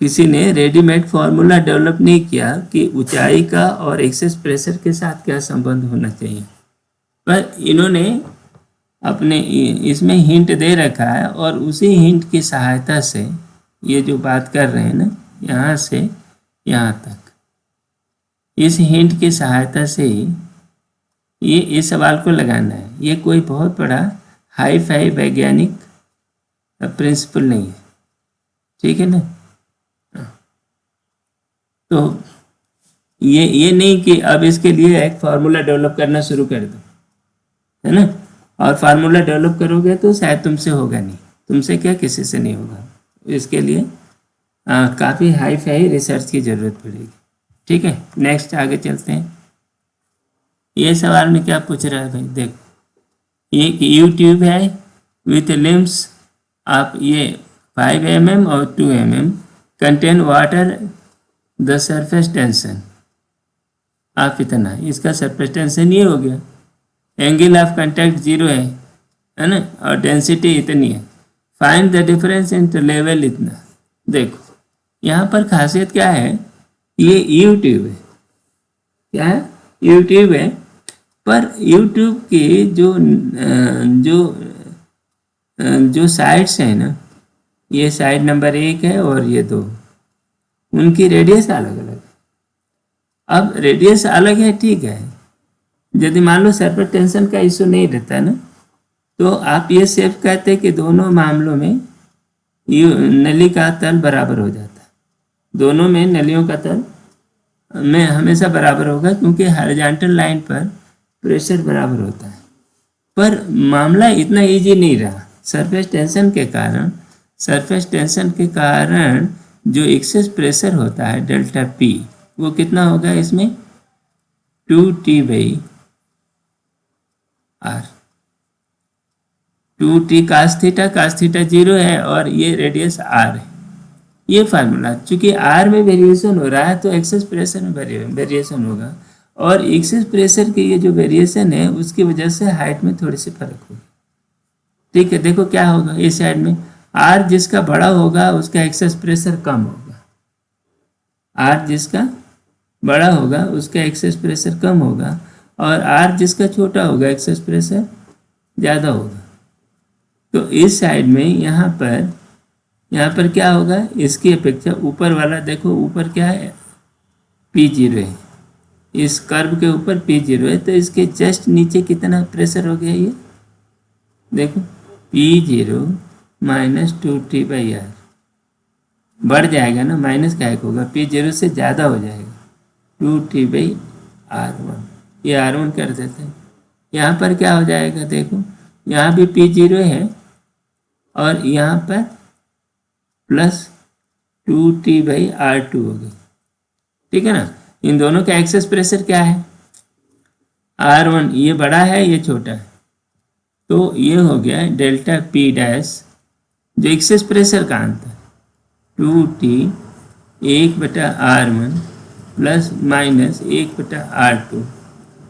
किसी ने रेडीमेड फार्मूला डेवलप नहीं किया कि ऊंचाई का और एक्सेस प्रेशर के साथ क्या संबंध होना चाहिए, पर इन्होंने अपने इसमें हिंट दे रखा है, और उसी हिंट की सहायता से ये जो बात कर रहे हैं ना, यहाँ से यहाँ तक, इस हिंट की सहायता से ही ये इस सवाल को लगाना है। ये कोई बहुत बड़ा हाई फाई वैज्ञानिक प्रिंसिपल नहीं है। ठीक है ना, तो ये नहीं कि अब इसके लिए एक फार्मूला डेवलप करना शुरू कर दो, है ना। और फार्मूला डेवलप करोगे तो शायद तुमसे होगा नहीं, तुमसे क्या किसी से नहीं होगा। इसके लिए काफ़ी हाई फाई रिसर्च की ज़रूरत पड़ेगी। ठीक है, नेक्स्ट आगे चलते हैं। ये सवाल में क्या पूछ रहा है भाई, देखो, एक यू ट्यूब है विथ लिम्स आप ये 5 mm और 2 mm contain water, the surface tension आप इतना, इसका सरफेस टेंशन ये हो गया, एंगल ऑफ कंटैक्ट 0 है ना, और डेंसिटी इतनी है, find the difference in level इतना। देखो यहाँ पर खासियत क्या है, ये यूट्यूब है, क्या है, यूट्यूब है, पर यूट्यूब की जो साइड्स हैं ना, ये साइड नंबर 1 है और ये 2, उनकी रेडियस अलग अलग है। अब रेडियस अलग है, ठीक है, यदि मान लो सरफेस टेंशन का इशू नहीं रहता ना, तो आप ये सेफ कहते कि दोनों मामलों में नली का तल बराबर हो जाता है, दोनों में नलियों का तल में हमेशा बराबर होगा, क्योंकि हॉरिजॉन्टल लाइन पर प्रेशर बराबर होता है। पर मामला इतना इजी नहीं रहा, सरफेस टेंशन के कारण जो एक्सेस प्रेशर होता है डेल्टा पी, वो कितना होगा इसमें, 2t/r, 2t cos थीटा 0 है, और ये रेडियस r है। ये फार्मूला, चूंकि r में वेरिएशन हो रहा है तो एक्सेस प्रेशर में वेरिएशन होगा, और एक्सेस प्रेशर की ये जो वेरिएशन है उसकी वजह से हाइट में थोड़ी सी फर्क होगी। ठीक है, देखो क्या होगा, इस साइड में r जिसका बड़ा होगा उसका एक्सेस प्रेशर कम होगा, r जिसका बड़ा होगा उसका एक्सेस प्रेशर कम होगा, और r जिसका छोटा होगा एक्सेस प्रेशर ज़्यादा होगा। तो इस साइड में यहाँ पर क्या होगा, इसकी अपेक्षा ऊपर वाला, देखो ऊपर क्या है, P0 है, इस कर्व के ऊपर P0 है, तो इसके जस्ट नीचे कितना प्रेशर हो गया, ये देखो P0 माइनस 2t/r, बढ़ जाएगा ना, माइनस का एक होगा, P0 से ज़्यादा हो जाएगा, 2t/r1, ये r1 कर देते हैं। यहाँ पर क्या हो जाएगा, देखो यहाँ भी P0 है, और यहाँ पर प्लस 2t/r2 हो गई। ठीक है ना, इन दोनों का एक्सेस प्रेशर क्या है, r1, ये बड़ा है ये छोटा है, तो ये हो गया डेल्टा p डैश, जो एक्सेस प्रेशर का अंतर, 2t 1/r1 plus minus 1/r2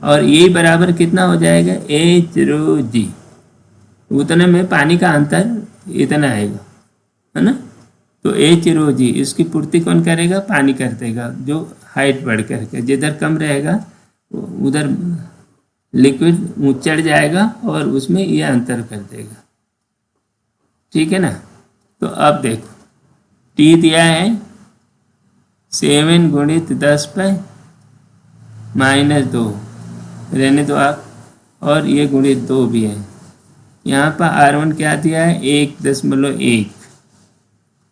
और ये बराबर कितना हो जाएगा, एच रो जी। उतने में पानी का अंतर इतना आएगा, है ना। तो एच रो जी इसकी पूर्ति कौन करेगा, पानी कर देगा, जो हाइट बढ़ करके जिधर कम रहेगा उधर लिक्विड चढ़ जाएगा और उसमें ये अंतर कर देगा, ठीक है ना। तो अब देखो टी दिया है 7 गुणित 10 पे -2, रहने दो आप, और ये गुणित 2 भी है। यहाँ पर R1 क्या दिया है, 1.1,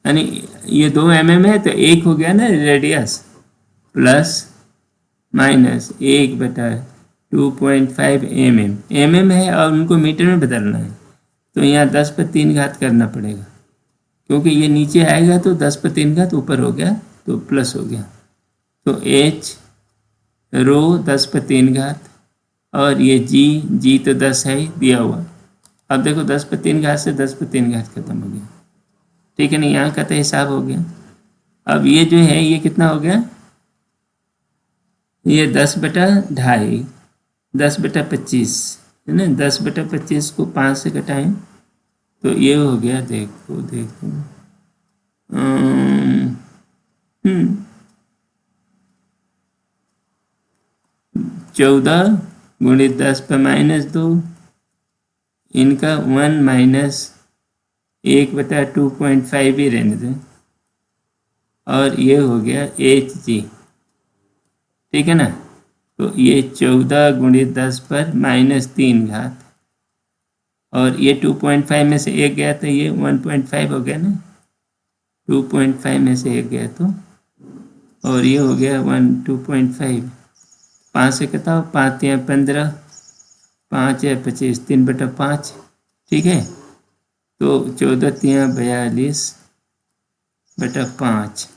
यानी ये 2 mm है तो 1 हो गया ना रेडियस, प्लस माइनस 1/2.5 mm है और उनको मीटर में बदलना है, तो यहाँ 10⁻³ करना पड़ेगा, क्योंकि ये नीचे आएगा तो 10⁻³ ऊपर हो गया तो प्लस हो गया। तो एच रो 10⁻³ और ये जी तो 10 है ही दिया हुआ। अब देखो 10⁻³ से 10⁻³ खत्म हो गया, ठीक है ना, यहाँ का तो हिसाब हो गया। अब ये जो है ये कितना हो गया, ये 10/2.5, 10/25 है ना, 10/25 को 5 से घटाएं तो ये हो गया, देखो देखो 14 गुणित 10 पे -2, इनका 1 माइनस 1/2.5 ही रहने दें, और ये हो गया एच जी, ठीक है ना। तो ये 14 गुणित 10 पर -3, और ये 2.5 में से 1 गया तो ये 1.5 हो गया ना, 2.5 में से 1 गया तो, और ये हो गया 2.5, 5 से कितना, 5 या 15, 5 या 25, 3/5, ठीक है। तो 14 या 42/5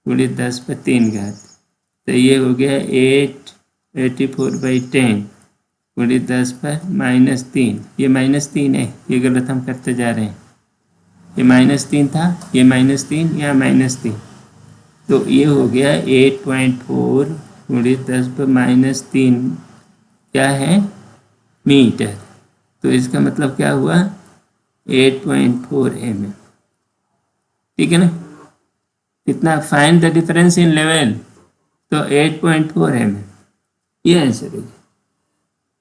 गुणित 10 पर 3, तो ये हो गया 84/10 गुणित 10 पर -3, ये -3 है, ये गलत हम करते जा रहे हैं, ये -3 था, ये -3, यहाँ -3, तो ये हो गया 8.4 गुणित 10 पर -3 क्या है, मीटर। तो इसका मतलब क्या हुआ, 8.4 mm, ठीक है ना। कितना, find the difference in level, तो 8.4 mm ये आंसर है।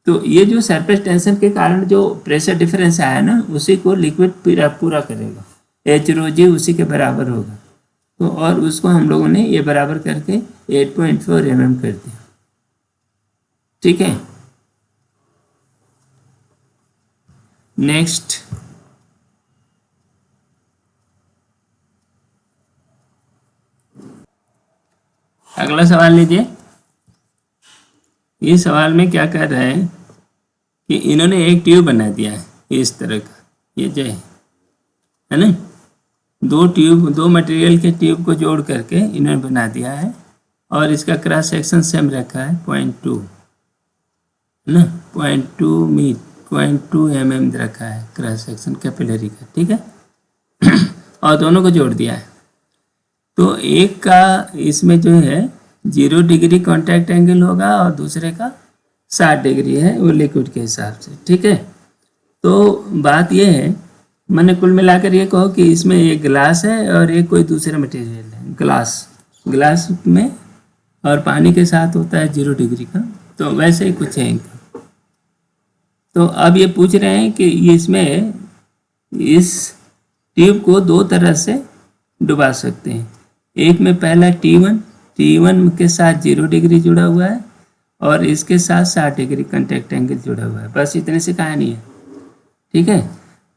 तो ये जो सरफेस टेंशन के कारण जो प्रेशर डिफरेंस आया ना, उसी को लिक्विड पूरा करेगा, एच रो जी उसी के बराबर होगा। तो और उसको हम लोगों ने ये बराबर करके 8.4 mm कर दिया, ठीक है। नेक्स्ट अगला सवाल लीजिए। इस सवाल में क्या कर रहा है कि इन्होंने एक ट्यूब बना दिया है इस तरह का, ये जो है ना, दो मटेरियल के ट्यूब को जोड़ करके इन्होंने बना दिया है, और इसका क्रॉस सेक्शन सेम रखा है 0.2 है ना, 0.2 mm रखा है क्रॉस सेक्शन कैपिलरी का, ठीक है। और दोनों को जोड़ दिया है, तो एक का इसमें जो है 0 डिग्री कॉन्टैक्ट एंगल होगा और दूसरे का 60 डिग्री है, वो लिक्विड के हिसाब से, ठीक है। तो बात ये है, मैंने कुल मिलाकर ये कहो कि इसमें एक गिलास है और एक कोई दूसरा मटेरियल है, गिलास में और पानी के साथ होता है 0 डिग्री का, तो वैसे ही कुछ है इनका। तो अब ये पूछ रहे हैं कि इसमें इस ट्यूब को 2 तरह से डुबा सकते हैं। एक में पहला T1 के साथ 0 डिग्री जुड़ा हुआ है और इसके साथ 60 डिग्री कॉन्टैक्ट एंगल जुड़ा हुआ है, बस इतने से कहानी है, ठीक है।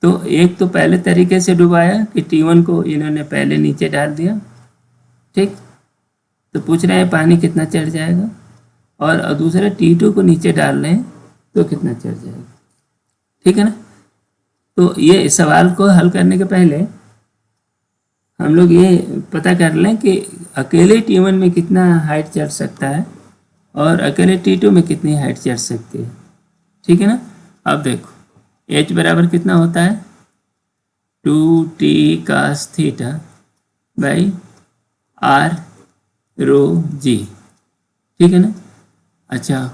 तो एक तो पहले तरीके से डुबाया कि T1 को इन्होंने पहले नीचे डाल दिया, ठीक। तो पूछ रहे हैं पानी कितना चढ़ जाएगा, और दूसरा T2 को नीचे डाल रहे हैं तो कितना चढ़ जाएगा, ठीक है ना। तो ये सवाल को हल करने के पहले हम लोग ये पता कर लें कि अकेले T1 में कितना हाइट चढ़ सकता है और अकेले T2 में कितनी हाइट चढ़ सकती है, ठीक है ना। अब देखो H बराबर कितना होता है, 2T cos theta by R row g, ठीक है ना। अच्छा,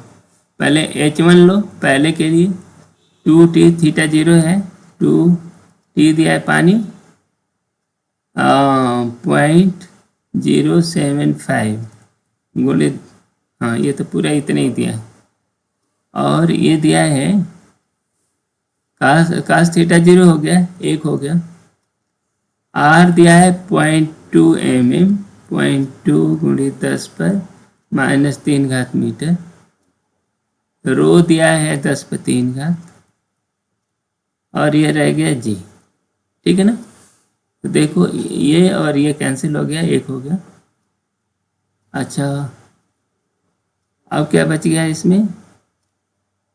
पहले H1 लो पहले के लिए, 2t थीटा 0 है, 2t दिया है पानी 0.075 गुणे, हाँ ये तो पूरा इतने ही दिया है। और ये दिया है कास थीटा 0 हो गया, 1 हो गया। R दिया है 0.2 mm, 0.2 गुणे 10 पर -3 मीटर। रो दिया है 10/3 और ये रह गया जी, ठीक है ना। तो देखो ये और ये कैंसिल हो गया, 1 हो गया। अच्छा अब क्या बच गया इसमें,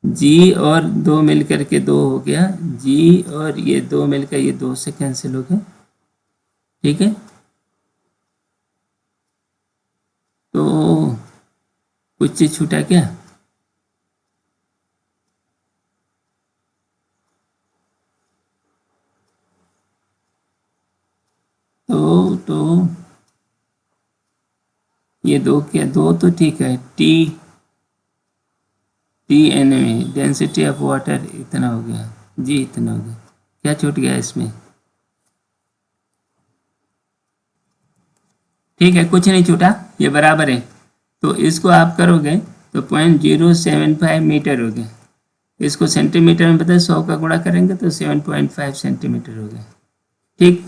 जी और 2 मिलकर के 2 हो गया, जी और ये 2 मिलकर ये 2 से कैंसिल हो गया, ठीक है। तो कुछ चीज छूटा क्या, तो ये 2 क्या, 2 तो ठीक है, टी एन में डेंसिटी ऑफ वाटर इतना हो गया जी, इतना हो गया। क्या छूट गया इसमें, ठीक है कुछ नहीं छूटा, ये बराबर है। तो इसको आप करोगे तो 0.075 मीटर हो गया। इसको सेंटीमीटर में बताए 100 का गुणा करेंगे तो 7.5 सेंटीमीटर हो गया, ठीक।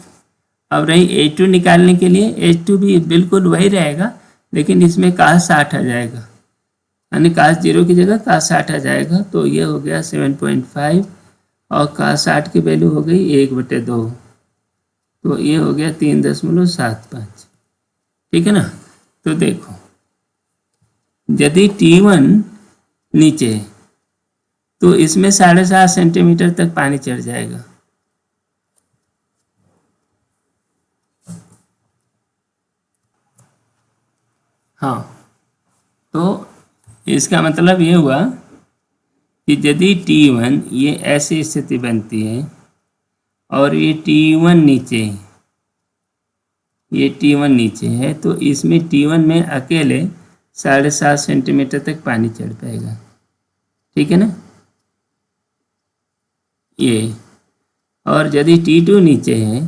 अब रही H2 निकालने के लिए, H2 भी बिल्कुल वही रहेगा, लेकिन इसमें cos 60 आ जाएगा, यानी cos 0 की जगह cos 60 आ जाएगा। तो ये हो गया 7.5 और cos 60 की वैल्यू हो गई 1/2, तो ये हो गया 3.75, ठीक है ना। तो देखो यदि T1 नीचे है तो इसमें 7.5 सेंटीमीटर तक पानी चढ़ जाएगा, हाँ। तो इसका मतलब ये हुआ कि यदि T1 ये ऐसी स्थिति बनती है और ये T1 नीचे है, ये T1 नीचे है, तो इसमें T1 में अकेले 7.5 सेंटीमीटर तक पानी चढ़ पाएगा, ठीक है ना ये। और यदि T2 नीचे है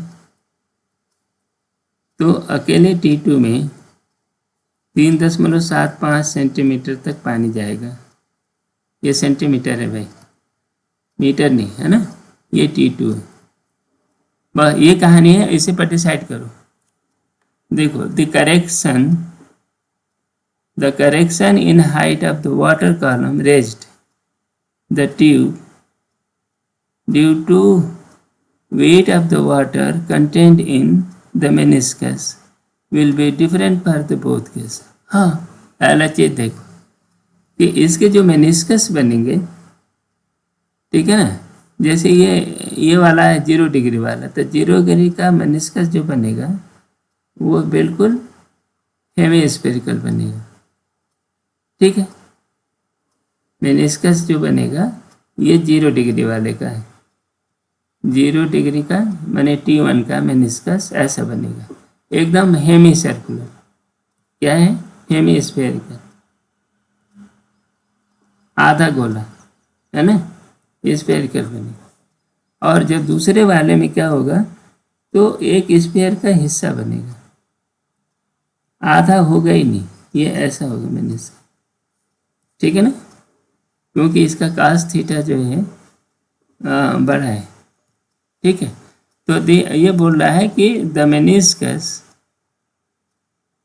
तो अकेले T2 में 3.75 सेंटीमीटर तक पानी जाएगा। ये सेंटीमीटर है भाई, मीटर नहीं है ना, ये T2 है। बस ये कहानी है, इसे पर डिसाइड करो। देखो the correction in height of the water column raised the tube due to weight of the water contained in the meniscus will be different for the both case। हाँ पहला चीज देखो कि इसके जो मेनिस्कस बनेंगे, ठीक है ना, जैसे ये वाला है 0 डिग्री वाला, तो 0 डिग्री का मेनिस्कस जो बनेगा वो बिल्कुल हेमिस्फेरिकल बनेगा, ठीक है। मेनिस्कस जो बनेगा ये 0 डिग्री वाले का है, 0 डिग्री का माने T1 का मेनिस्कस ऐसा बनेगा, एकदम हेमी सर्कुलर। क्या है, हेमी स्फेरिकल, आधा गोला है ना, स्फेरिकल बनेगा। और जब दूसरे वाले में क्या होगा, तो एक स्फीयर का हिस्सा बनेगा, आधा होगा ही नहीं, ये ऐसा होगा मेनिस्कस, ठीक है ना, क्योंकि इसका कास थीटा जो है बड़ा है, ठीक है। तो ये बोल रहा है कि the meniscus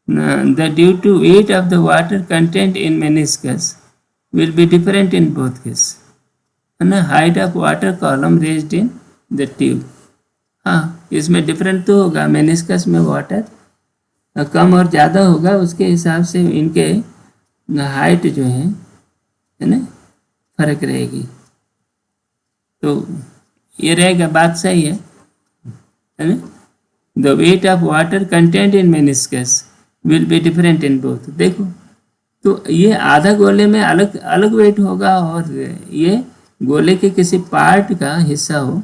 the due to weight of the water content in meniscus will be different in both cases, है ना। height of water column raised in the tube, हाँ इसमें डिफरेंट तो होगा, मेनिस्कस में वाटर कम और ज़्यादा होगा, उसके हिसाब से इनके हाइट जो है ना फर्क रहेगी। तो ये रहेगा, बात सही है ना। The weight of water content in meniscus will be different in both. देखो तो ये आधा गोले में अलग अलग वेट होगा और ये गोले के किसी पार्ट का हिस्सा हो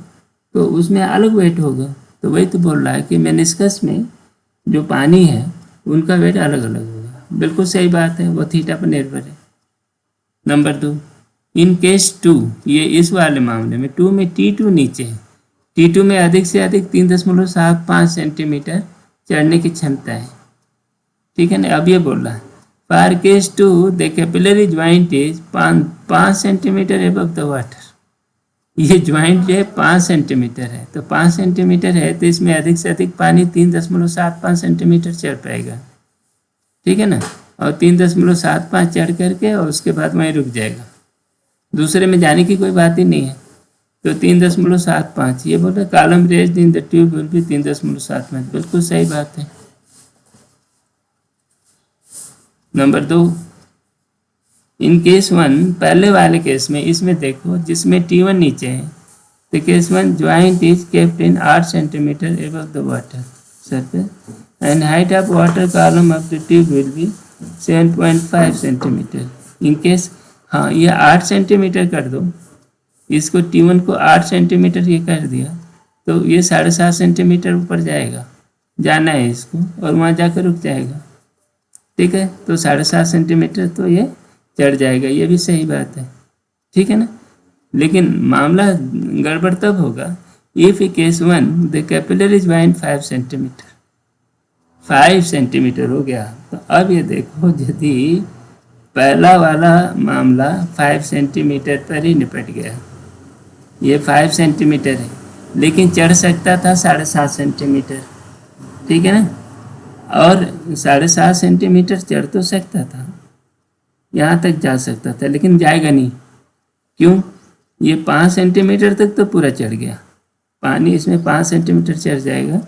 तो उसमें अलग वेट होगा। तो वही तो बोल रहा है कि मेनिस्कस में जो पानी है उनका वेट अलग अलग होगा। बिल्कुल सही बात है, वो थीटा पर निर्भर है। नंबर 2 इन केस 2, ये इस वाले मामले में 2 में T2 नीचे है, T2 में अधिक से अधिक 3.75 सेंटीमीटर चढ़ने की क्षमता है, ठीक है ना। अब ये बोल रहा है for case 2 the capillary joint is 5 centimetre above the water. ये ज्वाइंट जो है 5 सेंटीमीटर है, तो 5 सेंटीमीटर है तो इसमें अधिक से अधिक पानी 3.75 सेंटीमीटर चढ़ पाएगा, ठीक है ना। और 3.75 चढ़ करके और उसके बाद वहीं रुक जाएगा, दूसरे में जाने की कोई बात ही नहीं है। तो 3.75 ये बोल रहे column raised in the tube will be 3.75, बिल्कुल सही बात है। नंबर 2, इन केस 1, पहले वाले केस में इसमें देखो जिसमें T1 नीचे है, तो case 1 joint is kept in 8 centimetre above the water surface and height of water column of the tube will be 7.5 centimetre. In case, हाँ ये 8 सेंटीमीटर कर दो, इसको T1 को 8 सेंटीमीटर ये कर दिया तो ये 7.5 सेंटीमीटर ऊपर जाएगा, जाना है इसको और वहाँ जाकर रुक जाएगा, ठीक है। तो 7.5 सेंटीमीटर तो ये चढ़ जाएगा, ये भी सही बात है, ठीक है ना। लेकिन मामला गड़बड़ तब होगा if case 1 the capillary joint 5 centimetre, 5 centimetre हो गया। तो अब ये देखो यदि पहला वाला मामला 5 सेंटीमीटर पर ही निपट गया, ये 5 सेंटीमीटर है लेकिन चढ़ सकता था 7.5 सेंटीमीटर, ठीक है ना। और 7.5 सेंटीमीटर चढ़ तो सकता था, यहाँ तक जा सकता था, लेकिन जाएगा नहीं, क्यों? ये 5 सेंटीमीटर तक तो पूरा चढ़ गया, पानी इसमें 5 सेंटीमीटर चढ़ जाएगा,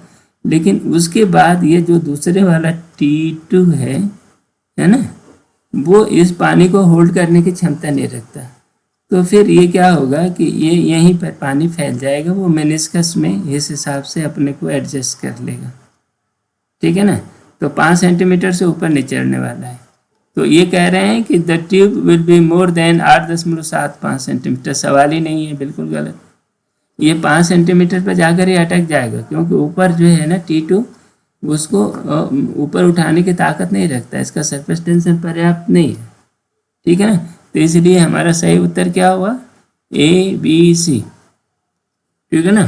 लेकिन उसके बाद ये जो दूसरे वाला T2 है ना, वो इस पानी को होल्ड करने की क्षमता नहीं रखता। तो फिर ये क्या होगा कि ये यहीं पर पानी फैल जाएगा, वो मेनिस्कस में इस हिसाब से अपने को एडजस्ट कर लेगा, ठीक है ना। तो 5 सेंटीमीटर से ऊपर नहीं चढ़ने वाला है। तो ये कह रहे हैं कि the tube will be more than 8.75 centimetre, सवाल ही नहीं है, बिल्कुल गलत। ये 5 सेंटीमीटर पर जाकर ही अटक जाएगा, क्योंकि ऊपर जो है ना T2 उसको ऊपर उठाने की ताकत नहीं रखता, इसका सरफेस टेंशन पर्याप्त नहीं है, ठीक है ना। तो इसलिए हमारा सही उत्तर क्या हुआ? ABC, ठीक है ना।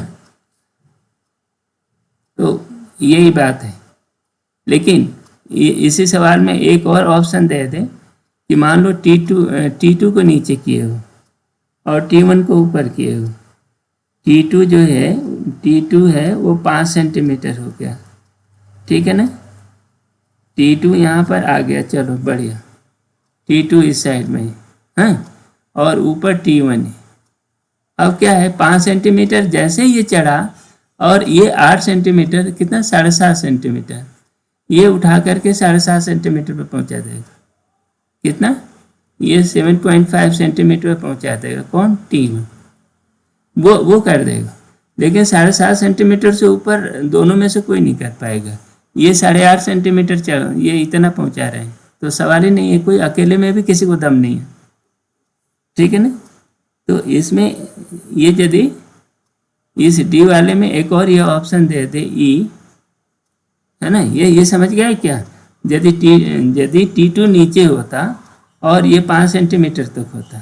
तो यही बात है। लेकिन इसी सवाल में एक और ऑप्शन दे दे कि मान लो T2 को नीचे किए हो और T1 को ऊपर किए हो। T2 है वो 5 सेंटीमीटर हो गया, ठीक है ना। T2 यहाँ पर आ गया, चलो बढ़िया, T2 इस साइड में है, हाँ, और ऊपर T1 है। अब क्या है, 5 सेंटीमीटर जैसे ये चढ़ा और ये 8 सेंटीमीटर, कितना, 7.5 सेंटीमीटर, ये उठा करके 7.5 सेंटीमीटर पर पहुंचा देगा। कितना? ये 7.5 सेंटीमीटर पर पहुंचा देगा। कौन? T1, वो कर देगा। लेकिन 7.5 सेंटीमीटर से ऊपर दोनों में से कोई नहीं कर पाएगा। ये 8.5 सेंटीमीटर चढ़, ये इतना पहुंचा रहे हैं, तो सवाल ही नहीं है, कोई अकेले में भी किसी को दम नहीं है, ठीक है ना। तो इसमें ये यदि इस D वाले में एक और ये ऑप्शन दे दे E, है ना, ये समझ गया है क्या? यदि T2 नीचे होता और ये 5 सेंटीमीटर तक होता,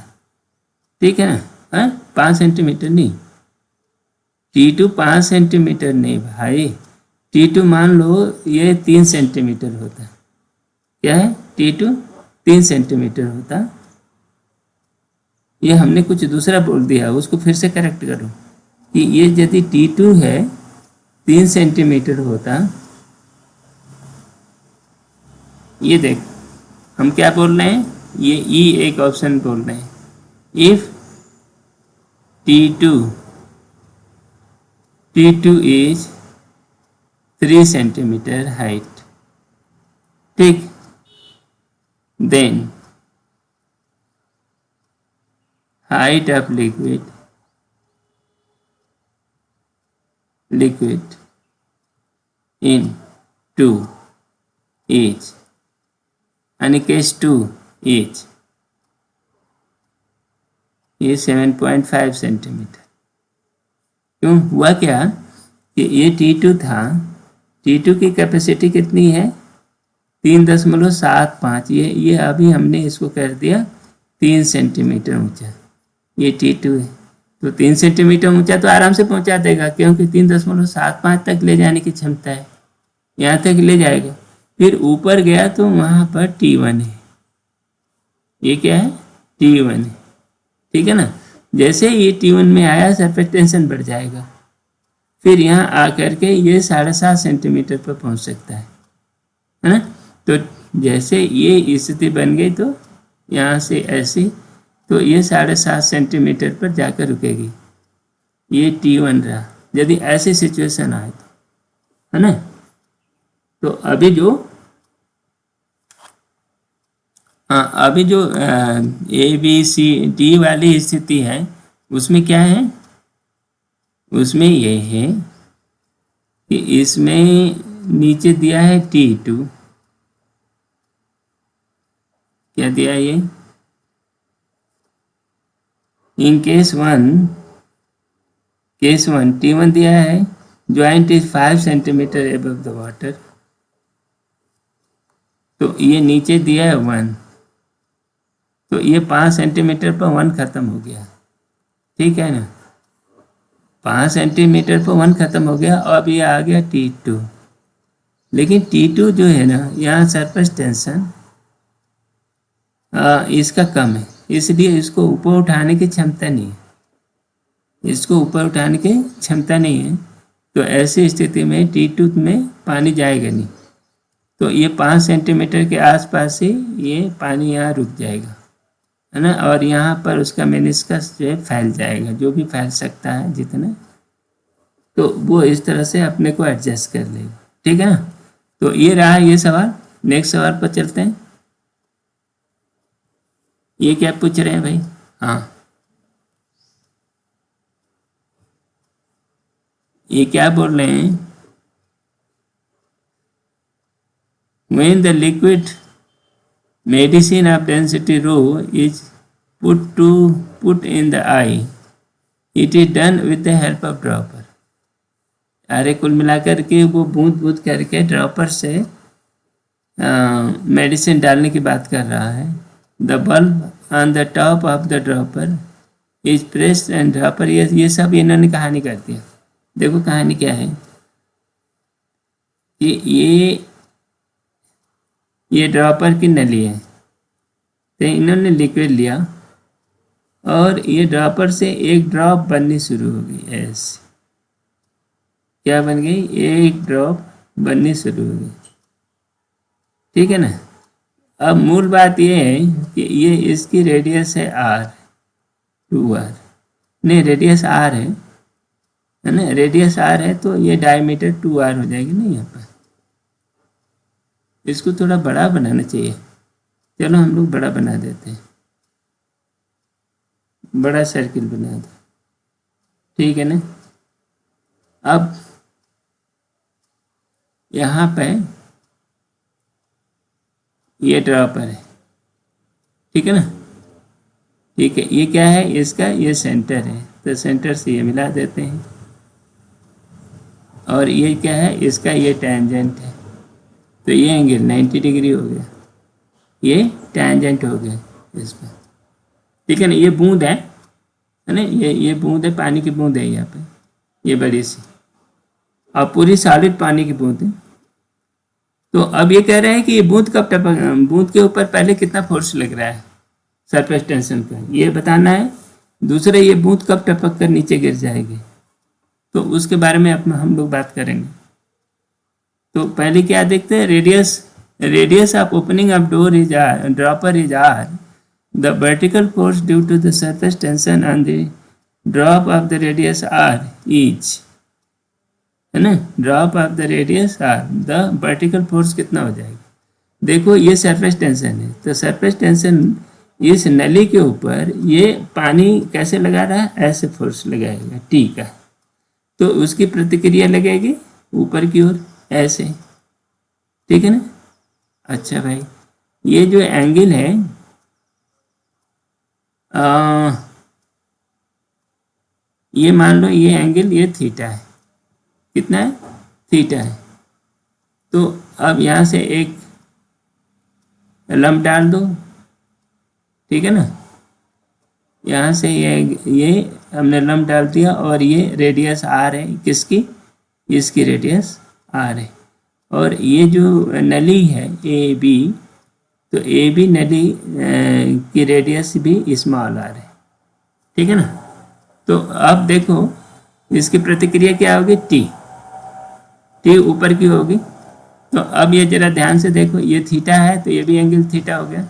ठीक है ना, 5 सेंटीमीटर नहीं, T2 5 सेंटीमीटर नहीं भाई, T2 मान लो ये 3 सेंटीमीटर होता, क्या है, T2 3 सेंटीमीटर होता। ये हमने कुछ दूसरा बोल दिया, उसको फिर से करेक्ट करो कि ये यदि T2 है 3 सेंटीमीटर होता। ये देख हम क्या बोल रहे हैं, ये E एक ऑप्शन बोल रहे हैं, if T2 is 3 centimetre height, ठीक, then height of liquid in 2 is, यानी केस 2 इज ये 7.5 सेंटीमीटर। क्यों हुआ क्या कि ये T2 था, T2 की कैपेसिटी कितनी है, 3.75, ये अभी हमने इसको कर दिया 3 सेंटीमीटर ऊंचा, ये T2 है, तो 3 सेंटीमीटर ऊंचा तो आराम से पहुंचा देगा, क्योंकि 3.75 तक ले जाने की क्षमता है, यहाँ तक ले जाएगा। फिर ऊपर गया तो वहाँ पर T1 है, ये क्या है, T1 है, ठीक है ना। जैसे ये T1 में आया सरफेस टेंशन बढ़ जाएगा, फिर यहाँ आकर के ये 7.5 सेंटीमीटर पर पहुँच सकता है ना। तो जैसे ये स्थिति बन गई तो यहाँ से ऐसे, तो ये 7.5 सेंटीमीटर पर जाकर रुकेगी, ये T1 रहा, यदि ऐसी सिचुएशन आए तो, है ना। तो अभी जो अभी जो ABCD वाली स्थिति है उसमें क्या है, उसमें ये है कि इसमें नीचे दिया है T2, क्या दिया है ये, इन केस वन T1 दिया है, joint is 5 centimetre above the water, तो ये नीचे दिया है 1, तो ये 5 सेंटीमीटर पर 1 खत्म हो गया, ठीक है ना, 5 सेंटीमीटर पर 1 खत्म हो गया। और अब ये आ गया T2, लेकिन T2 जो है ना, यहाँ सरफेस टेंशन इसका कम है, इसलिए इसको ऊपर उठाने की क्षमता नहीं है, इसको ऊपर उठाने की क्षमता नहीं है। तो ऐसी स्थिति में T2 में पानी जाएगा नहीं, तो ये 5 सेंटीमीटर के आसपास ही ये पानी यहाँ रुक जाएगा, है ना। और यहाँ पर उसका मेनिस्कस जो है फैल जाएगा, जो भी फैल सकता है जितना, तो वो इस तरह से अपने को एडजस्ट कर लेगा, ठीक है ना। तो ये रहा ये सवाल। नेक्स्ट सवाल पर चलते हैं। ये क्या पूछ रहे हैं भाई, हाँ ये क्या बोल रहे हैं, when the liquid medicine of density rho is put in the eye, it is done with the help of dropper। अरे कुल मिलाकर के वो बूंद बूंद करके ड्रॉपर से मेडिसिन डालने की बात कर रहा है। The bulb on the top of the dropper is pressed and dropper, ये सब इन्होंने कहानी कर दिया। देखो कहानी क्या है कि ये ड्रॉपर की नली है, तो इन्होंने लिक्विड लिया और ये ड्रॉपर से एक ड्रॉप बननी शुरू हो गई, ऐसे क्या बन गई, एक ड्रॉप बननी शुरू हो गई, ठीक है ना। अब मूल बात ये है कि ये इसकी रेडियस है R, 2R, नहीं रेडियस R है ना, रेडियस R है, तो ये डायमीटर 2R हो जाएगी ना। यहाँ पर इसको थोड़ा बड़ा बनाना चाहिए, चलो हम लोग बड़ा बना देते हैं, बड़ा सर्किल बना दो, ठीक है ना। अब यहाँ पे ये ड्रॉपर है, ठीक है ना, ठीक है। ये क्या है, इसका ये सेंटर है, तो सेंटर से ये मिला देते हैं। और ये क्या है, इसका ये टेंजेंट है, तो ये एंगल 90 डिग्री हो गया, ये टेंजेंट हो गया इस पर, ठीक है ना। ये बूंद है ना, ये बूंद है, पानी की बूंद है यहाँ पे, ये बड़ी सी, और पूरी सॉलिड पानी की बूंद है। तो अब ये कह रहे हैं कि ये बूंद कब टपक, बूंद के ऊपर पहले कितना फोर्स लग रहा है सरफेस टेंशन का, ये बताना है। दूसरे ये बूंद कब टपक कर नीचे गिर जाएगी, तो उसके बारे में अब हम लोग बात करेंगे। तो पहले क्या देखते हैं, radius of opening of door is R, dropper is R, the vertical force due to the surface tension on the drop of the radius R is, है ना, drop of the radius R, the vertical force कितना हो जाएगा। देखो ये surface tension है, तो surface tension इस नली के ऊपर ये पानी कैसे लगा रहा है, ऐसे फोर्स लगाएगा, ठीक है, तो उसकी प्रतिक्रिया लगेगी ऊपर की ओर ऐसे, ठीक है ना। अच्छा भाई, ये जो एंगल है ये मान लो ये एंगल ये थीटा है, कितना है, थीटा है। तो अब यहाँ से एक लंब डाल दो, ठीक है ना, यहाँ से ये हमने लंब डाल दिया और ये रेडियस आर है किसकी, इसकी रेडियस आर है। और ये जो नली है ए बी, तो ए बी नली की रेडियस भी स्मॉल आर है, ठीक है ना। तो अब देखो इसकी प्रतिक्रिया क्या होगी, टी, टी ऊपर की होगी। तो अब ये जरा ध्यान से देखो, ये थीटा है तो ये भी एंगल थीटा हो गया,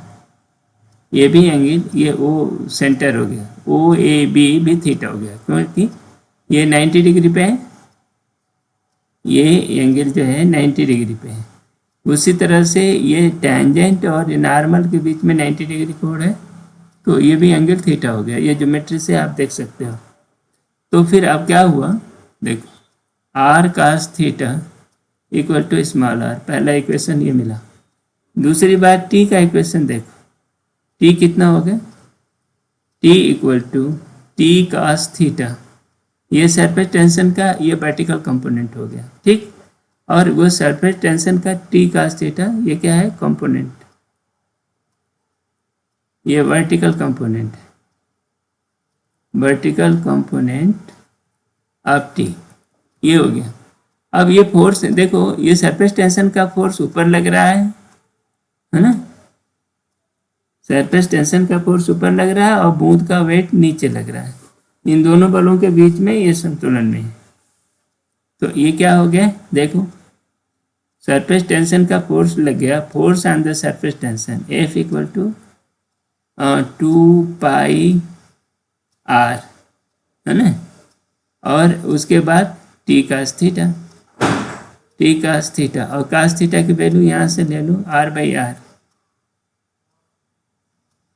ये भी एंगल, ये ओ सेंटर हो गया, ओ ए बी भी थीटा हो गया, क्योंकि ये 90 डिग्री पे है, ये एंगल जो है 90 डिग्री पे है। उसी तरह से ये टेंजेंट और नॉर्मल के बीच में 90 डिग्री कोण है, तो ये भी एंगल थीटा हो गया, ये ज्योमेट्री से आप देख सकते हो। तो फिर अब क्या हुआ, देखो R cos theta equal to small R, पहला इक्वेशन ये मिला। दूसरी बात टी का इक्वेशन देखो, टी कितना हो गया, T equal to T cos theta, ये सरफेस टेंशन का ये वर्टिकल कंपोनेंट हो गया, ठीक। और वो सरफेस टेंशन का टी कास थीटा ये क्या है, कंपोनेंट, ये वर्टिकल कंपोनेंट है, वर्टिकल कंपोनेंट ऑफ टी, ये हो गया। अब ये फोर्स देखो, ये सरफेस टेंशन का फोर्स ऊपर लग रहा है ना, सरफेस टेंशन का फोर्स ऊपर लग रहा है और बूंद का वेट नीचे लग रहा है, इन दोनों बलों के बीच में ये संतुलन में है। तो ये क्या हो गया, देखो सरफेस टेंशन का फोर्स लग गया, force on the surface tension F equal to 2 pi R, है ना। और उसके बाद T cos theta, T cos theta, और कास थीटा की वैल्यू यहाँ से ले लो आर बाई आर,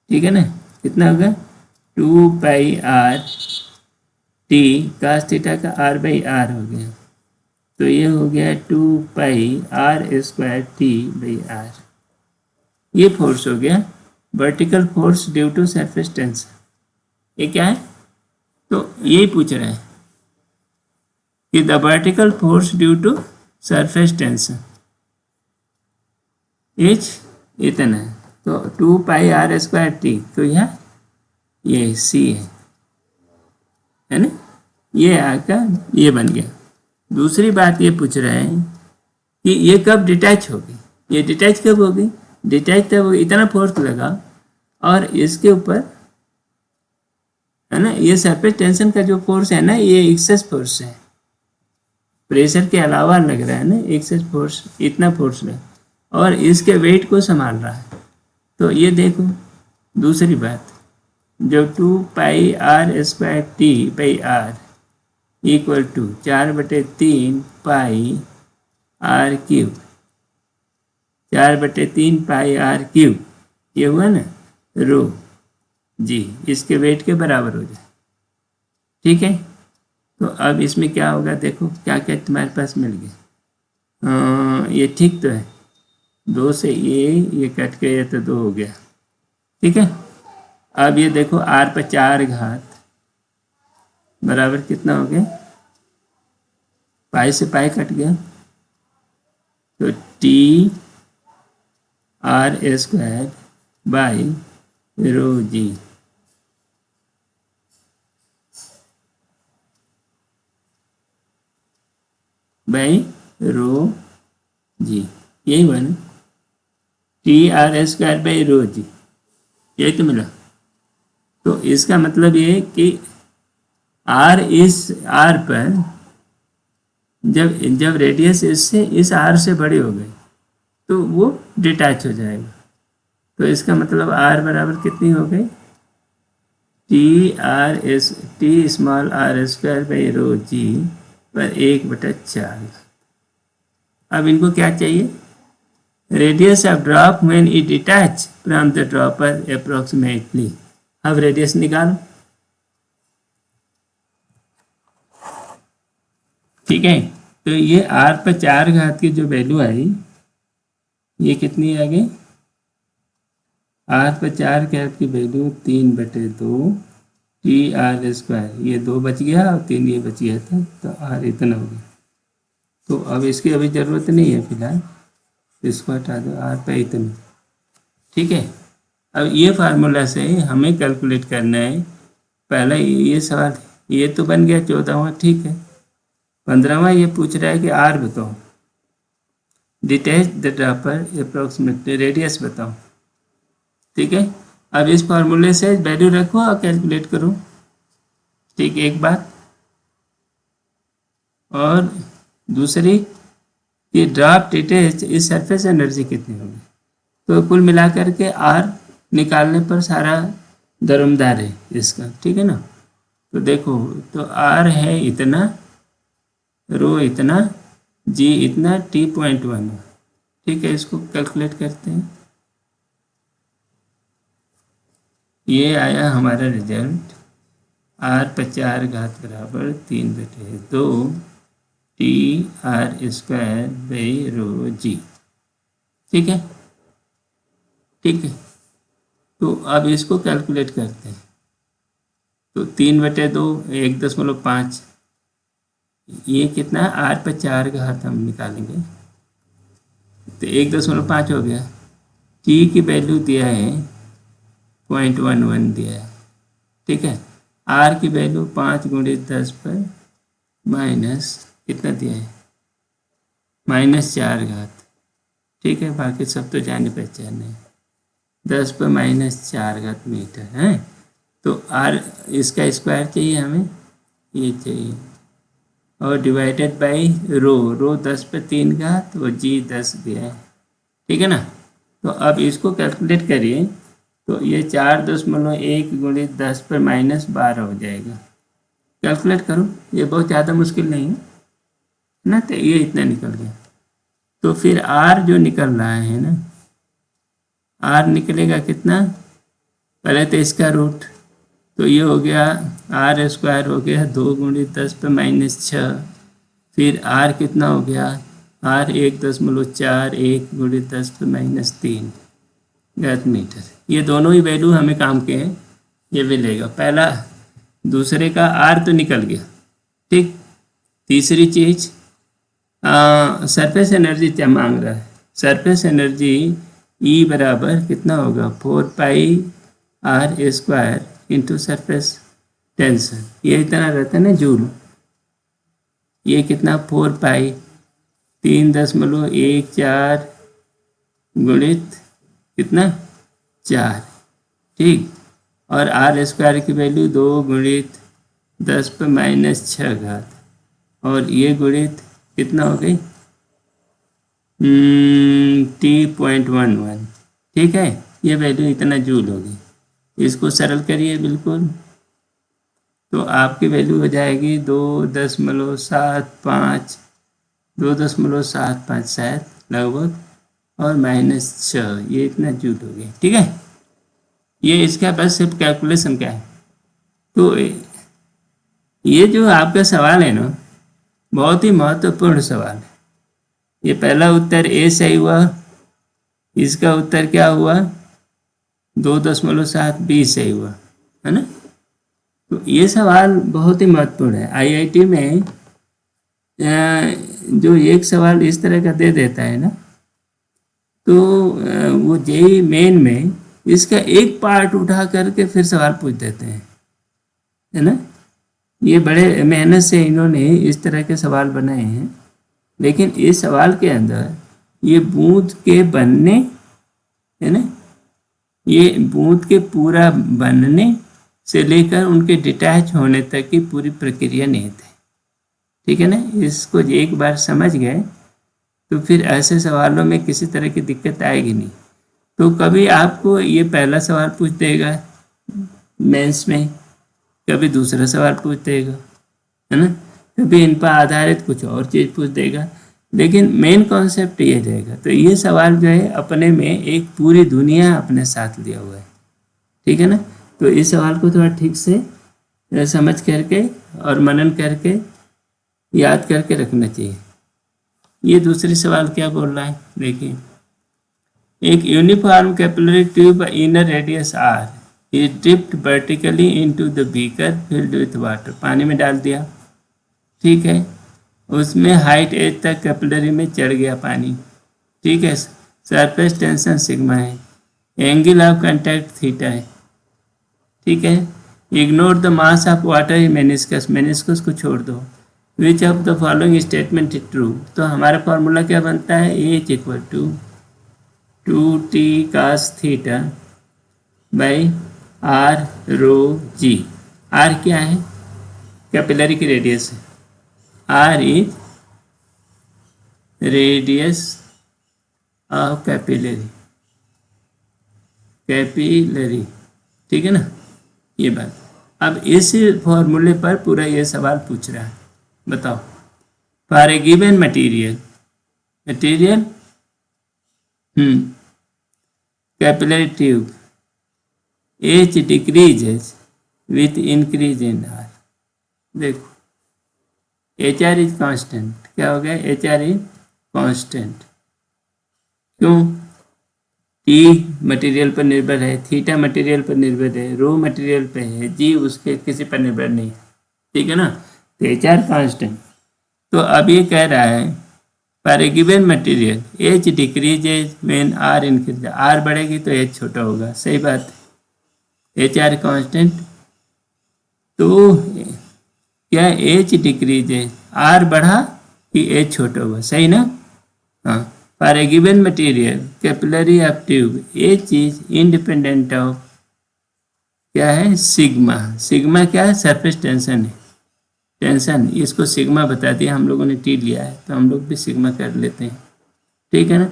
ठीक है ना। कितना होगा, 2 pi r t cos theta का आर बाई आर हो गया, तो ये हो गया 2 pi r square t by r. ये फोर्स हो गया vertical force due to surface tension, ये क्या है, तो यही पूछ रहे हैं कि the vertical force due to surface tension is इतना है, तो 2 पाई आर स्क्वायर टी, तो यहाँ ये सी है ना, ये आका ये बन गया। दूसरी बात ये पूछ रहे हैं कि ये कब डिटैच होगी, ये डिटैच कब होगी, डिटैच तब इतना फोर्स लगा और इसके ऊपर है ना, ये सरफेस टेंशन का जो फोर्स है ना, ये एक्सेस फोर्स है, प्रेशर के अलावा लग रहा है ना, एक्सेस फोर्स, इतना फोर्स लग और इसके वेट को संभाल रहा है। तो ये देखो दूसरी बात, जो 2 pi r square t by r equal to 4/3 pi r cube, 4/3 pi r cube, ये हुआ ना रो जी, इसके वेट के बराबर हो जाए, ठीक है। तो अब इसमें क्या होगा, देखो क्या क्या तुम्हारे पास मिल गया, ये ठीक तो है, 2 से ये कट गया तो 2 हो गया, ठीक है। अब ये देखो आर पर 4 घात बराबर कितना हो गया, पाई से पाई कट गया, तो t r square by rho g, by rho g, यही बना t r square by rho g, यही तो मिला। तो इसका मतलब ये कि आर इस आर पर जब जब रेडियस इससे इस आर से बड़ी हो गई तो वो डिटैच हो जाएगा। तो इसका मतलब आर बराबर कितनी हो गई, t small r square by rho g पर 1/4। अब इनको क्या चाहिए, radius of drop when it detach from the dropper approximately. अब रेडियस निकालो, ठीक है। तो ये आर पर 4 घात की जो वैल्यू आई ये कितनी आ गई, आर पर 4 घात की वैल्यू 3/2 टी आर स्क्वायर, ये 2 बच गया और 3 ये बच गया था, तो आर इतना हो गया। तो अब इसकी अभी ज़रूरत नहीं है फिलहाल, इसको हटा दो, आर पे इतना, ठीक है। अब ये फार्मूला से हमें कैलकुलेट करना है पहला ये सवाल, ये तो बन गया 14वां, ठीक है। 15वां ये पूछ रहा है कि आर बताओ, detach the dropper approximate radius बताओ, ठीक है। अब इस फार्मूले से वैल्यू रखो और कैलकुलेट करो, ठीक, एक बात। और दूसरी कि ड्रॉप डिटैच इस सरफेस एनर्जी कितनी होगी। तो कुल मिलाकर के आर निकालने पर सारा दरमदार है इसका, ठीक है ना। तो देखो, तो आर है इतना, रो इतना, जी इतना, T.1, ठीक है। इसको कैलकुलेट करते हैं। ये आया हमारा रिजल्ट, आर 50 घात बराबर 3/2 T r² /ρg, ठीक है, ठीक है। तो अब इसको कैलकुलेट करते हैं। तो 3/2 1.5, ये कितना है, आर 50 का हाथ हम निकालेंगे तो 1.5 हो गया। टी की वैल्यू दिया है 0.11 दिया है, ठीक है। आर की वैल्यू 5 × 10 पर माइनस कितना दिया है, -4 घात, ठीक है। बाकी सब तो जाने पहचाने, 10 पर -4 घात मीटर है। तो आर इसका स्क्वायर चाहिए हमें, ये चाहिए, और डिवाइडेड बाई रो 10 पर 3 घात और जी 10 दिया है, ठीक है ना। तो अब इसको कैलकुलेट करिए, तो ये 4.1 × 10 पर -12 हो जाएगा। कैलकुलेट करो, ये बहुत ज़्यादा मुश्किल नहीं है ना। तो ये इतना निकल गया। तो फिर आर जो निकल रहा है ना, आर निकलेगा कितना, पहले तो इसका रूट, तो ये हो गया r² हो गया 2 × 10 पर -6, फिर r कितना हो गया, r 1.41 × 10 पर -3 घात मीटर। ये दोनों ही वैल्यू हमें काम के हैं, ये भी लेगा। पहला दूसरे का r तो निकल गया, ठीक। तीसरी चीज, सरफेस एनर्जी क्या मांग रहा है, सरफेस एनर्जी E बराबर कितना होगा, 4πr² इंटू सरफेस टेंशन, ये इतना रहता है ना जूल। ये कितना 4π 3.14 गुणित कितना 4, ठीक। और r² की वैल्यू 2 × 10 पर -6 घात, और ये गुणित कितना हो गई T.11, ठीक है। ये वैल्यू इतना जूल होगी। इसको सरल करिए बिल्कुल, तो आपकी वैल्यू हो जाएगी 2.75, 2.75 शायद लगभग, और -6, ये इतना जूल हो गया, ठीक है। ये इसका बस सिर्फ कैलकुलेशन का है। तो ये जो आपका सवाल है ना, बहुत ही महत्वपूर्ण सवाल है। ये पहला उत्तर ए सही हुआ, इसका उत्तर क्या हुआ 2.7 बी सही हुआ, है ना। तो ये सवाल बहुत ही महत्वपूर्ण है। आईआईटी में जो एक सवाल इस तरह का दे देता है ना, तो वो जेईई मेन में इसका एक पार्ट उठा करके फिर सवाल पूछ देते हैं, है ना। ये बड़े मेहनत से इन्होंने इस तरह के सवाल बनाए हैं, लेकिन इस सवाल के अंदर ये बूंद के बनने, है ना, ये बूंद के पूरा बनने से लेकर उनके डिटैच होने तक की पूरी प्रक्रिया निहित है, ठीक है ना। इसको एक बार समझ गए तो फिर ऐसे सवालों में किसी तरह की दिक्कत आएगी नहीं। तो कभी आपको ये पहला सवाल पूछ देगा मेंस में, कभी दूसरा सवाल पूछ देगा, है ना, कभी इन पर आधारित कुछ और चीज़ पूछ देगा, लेकिन मेन कॉन्सेप्ट ये रहेगा। तो ये सवाल जो है अपने में एक पूरी दुनिया अपने साथ लिया हुआ है, ठीक है ना। तो इस सवाल को थोड़ा ठीक से समझ करके और मनन करके याद करके रखना चाहिए। ये दूसरी सवाल क्या बोल रहा है, देखिए, एक uniform capillary tube inner radius R is dipped vertically into the beaker filled with water, पानी में डाल दिया, ठीक है। उसमें हाइट एज तक कैपिलरी में चढ़ गया पानी, ठीक है। सरफेस टेंशन सिग्मा है, एंगल ऑफ कांटेक्ट थीटा है, ठीक है। Ignore the mass of water in meniscus, meniscus को छोड़ दो। Which of the following statement is true, तो हमारा फॉर्मूला क्या बनता है, H equal to 2t cos theta by are rho G. R क्या है, कैपिलरी की रेडियस है, R is radius of capillary, capillary, ठीक है ना, ये बात। अब इस फॉर्मूले पर पूरा ये सवाल पूछ रहा है, बताओ for a given material, material capillary tube H decreases with increase in are. देखो एच आर इज कांस्टेंट, क्या हो गया, एच आर इज कांस्टेंट, क्यों, टी मटेरियल पर निर्भर है, थीटा मटेरियल पर निर्भर है, रो मटेरियल पे है, जी उसके किसी पर निर्भर नहीं है, ठीक है ना, तो एच आर कांस्टेंट। तो अब ये कह रहा है for a given material h decreases when r increase, r बढ़ेगी तो एच छोटा होगा, सही बात, एच आर कांस्टेंट। तो क्या एच डिक्रीज है, आर बढ़ा कि एच छोटा हुआ, सही ना, हाँ। For a given material capillary of tube H is independent of, क्या है, सिग्मा, सिग्मा क्या है, सरफेस टेंशन है, टेंशन, इसको सिग्मा बता दिया, हम लोगों ने टी लिया है तो हम लोग भी सिग्मा कर लेते हैं, ठीक है ना।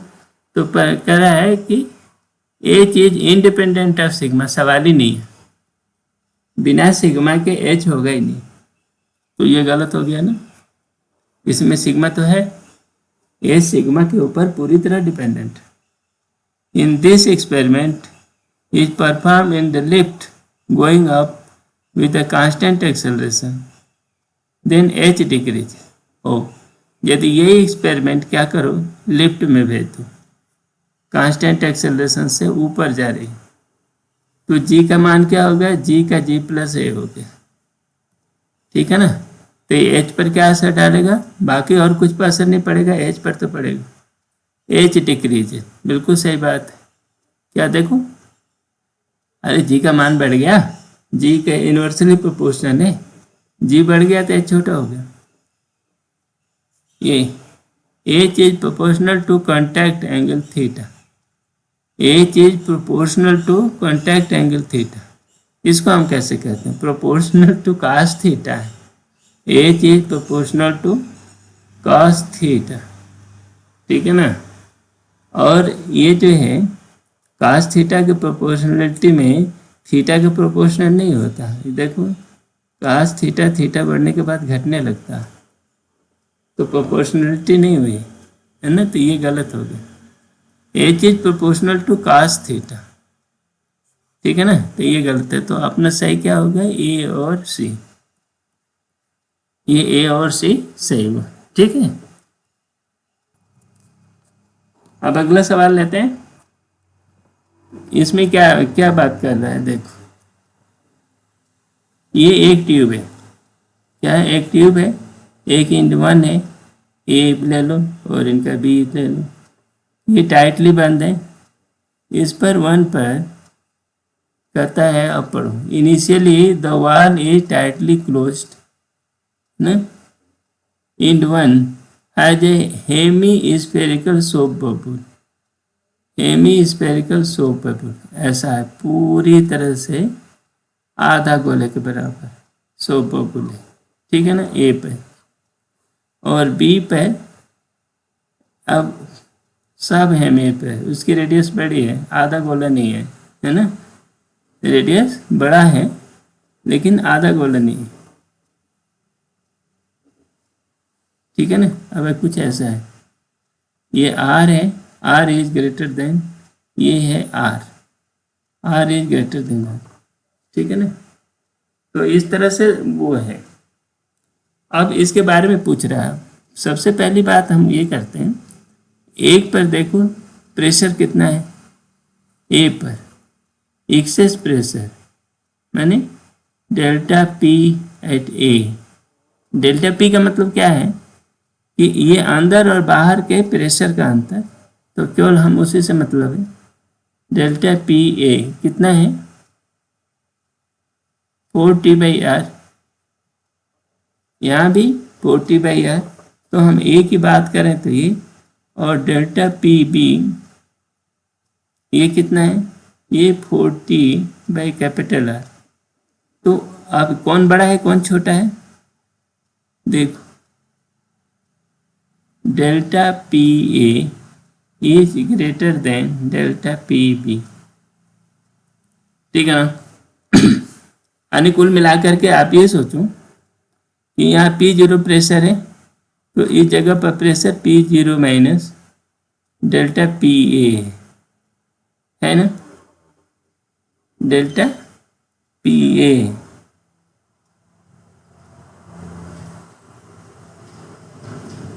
तो कह रहा है कि H is independent of sigma, सवाल ही नहीं है, बिना सिग्मा के एच होगा ही नहीं, तो ये गलत हो गया ना, इसमें सिग्मा तो है, ये सिग्मा के ऊपर पूरी तरह dependent. In this experiment is perform in the lift going up with a constant acceleration, then h decrease हो। यदि ये एक्सपेरिमेंट क्या करो, लिफ्ट में भेज दो, कांस्टेंट एक्सेलरेशन से ऊपर जा रही, तो जी का मान क्या हो गया, जी का जी प्लस ए हो गया, ठीक है ना। तो एच पर क्या असर डालेगा, बाकी और कुछ पर असर नहीं पड़ेगा, एच पर तो पड़ेगा, एच डिक्रीज है, बिल्कुल सही बात है। क्या देखो, अरे जी का मान बढ़ गया, जी के इन्वर्सली प्रोपोर्शनल है, जी बढ़ गया तो एच छोटा हो गया। ये h is proportional to contact angle theta, h is proportional to contact angle theta, इसको हम कैसे कहते हैं, प्रोपोर्शनल टू कास थीटा है, h is proportional to cos theta, ठीक है ना। और ये जो है कास थीटा के प्रोपोर्शनलिटी में थीटा के प्रोपोर्शनल नहीं होता, ये देखो कास थीटा, थीटा बढ़ने के बाद घटने लगता है, तो प्रोपोर्शनलिटी नहीं हुई है ना, तो ये गलत हो गया, h is proportional to cos theta, ठीक है ना, तो ये गलत है। तो अपना सही क्या होगा, ए और सी, ये ए और सी सही हुआ, ठीक है। अब अगला सवाल लेते हैं, इसमें क्या क्या बात कर रहा है, देखो ये एक ट्यूब है, क्या है, एक ट्यूब है, एक इंड वन है, ए ले लो और इनका बी ले लो, ये टाइटली बंद है, इस पर वन पर कहता है अब पढ़ो, initially the wall is tightly closed ना, end one has a hemispherical soap bubble, hemispherical soap bubble, ऐसा है पूरी तरह से आधा गोले के बराबर सोप बबल है, ठीक है ना, ए पे, और बी पे अब सब हेमी पे, उसकी रेडियस बड़ी है, आधा गोला नहीं है ना, रेडियस बड़ा है लेकिन आधा गोला नहीं है, ठीक है ना। अब कुछ ऐसा है, ये आर है, आर इज ग्रेटर देन, ये है r, r is greater than r, ठीक है ना। तो इस तरह से वो है। अब इसके बारे में पूछ रहा है, सबसे पहली बात हम ये करते हैं, एक पर देखो प्रेशर कितना है, ए पर एक्सेस प्रेशर माने डेल्टा पी एट ए, डेल्टा पी का मतलब क्या है कि ये अंदर और बाहर के प्रेशर का अंतर, तो केवल हम उसी से मतलब है, डेल्टा पी ए कितना है, 4T/r, यहाँ भी 4T/r। तो हम ए की बात करें तो ये, और डेल्टा पी बी ये कितना है, ये 4T/R। तो अब कौन बड़ा है कौन छोटा है, देखो delta p a is greater than delta p b, ठीक है ना। यानी कुल मिलाकर के आप ये सोचो कि यहाँ P0 प्रेशर है, तो इस जगह पर pressure P0 minus delta p ए है ना, डेल्टा पी ए।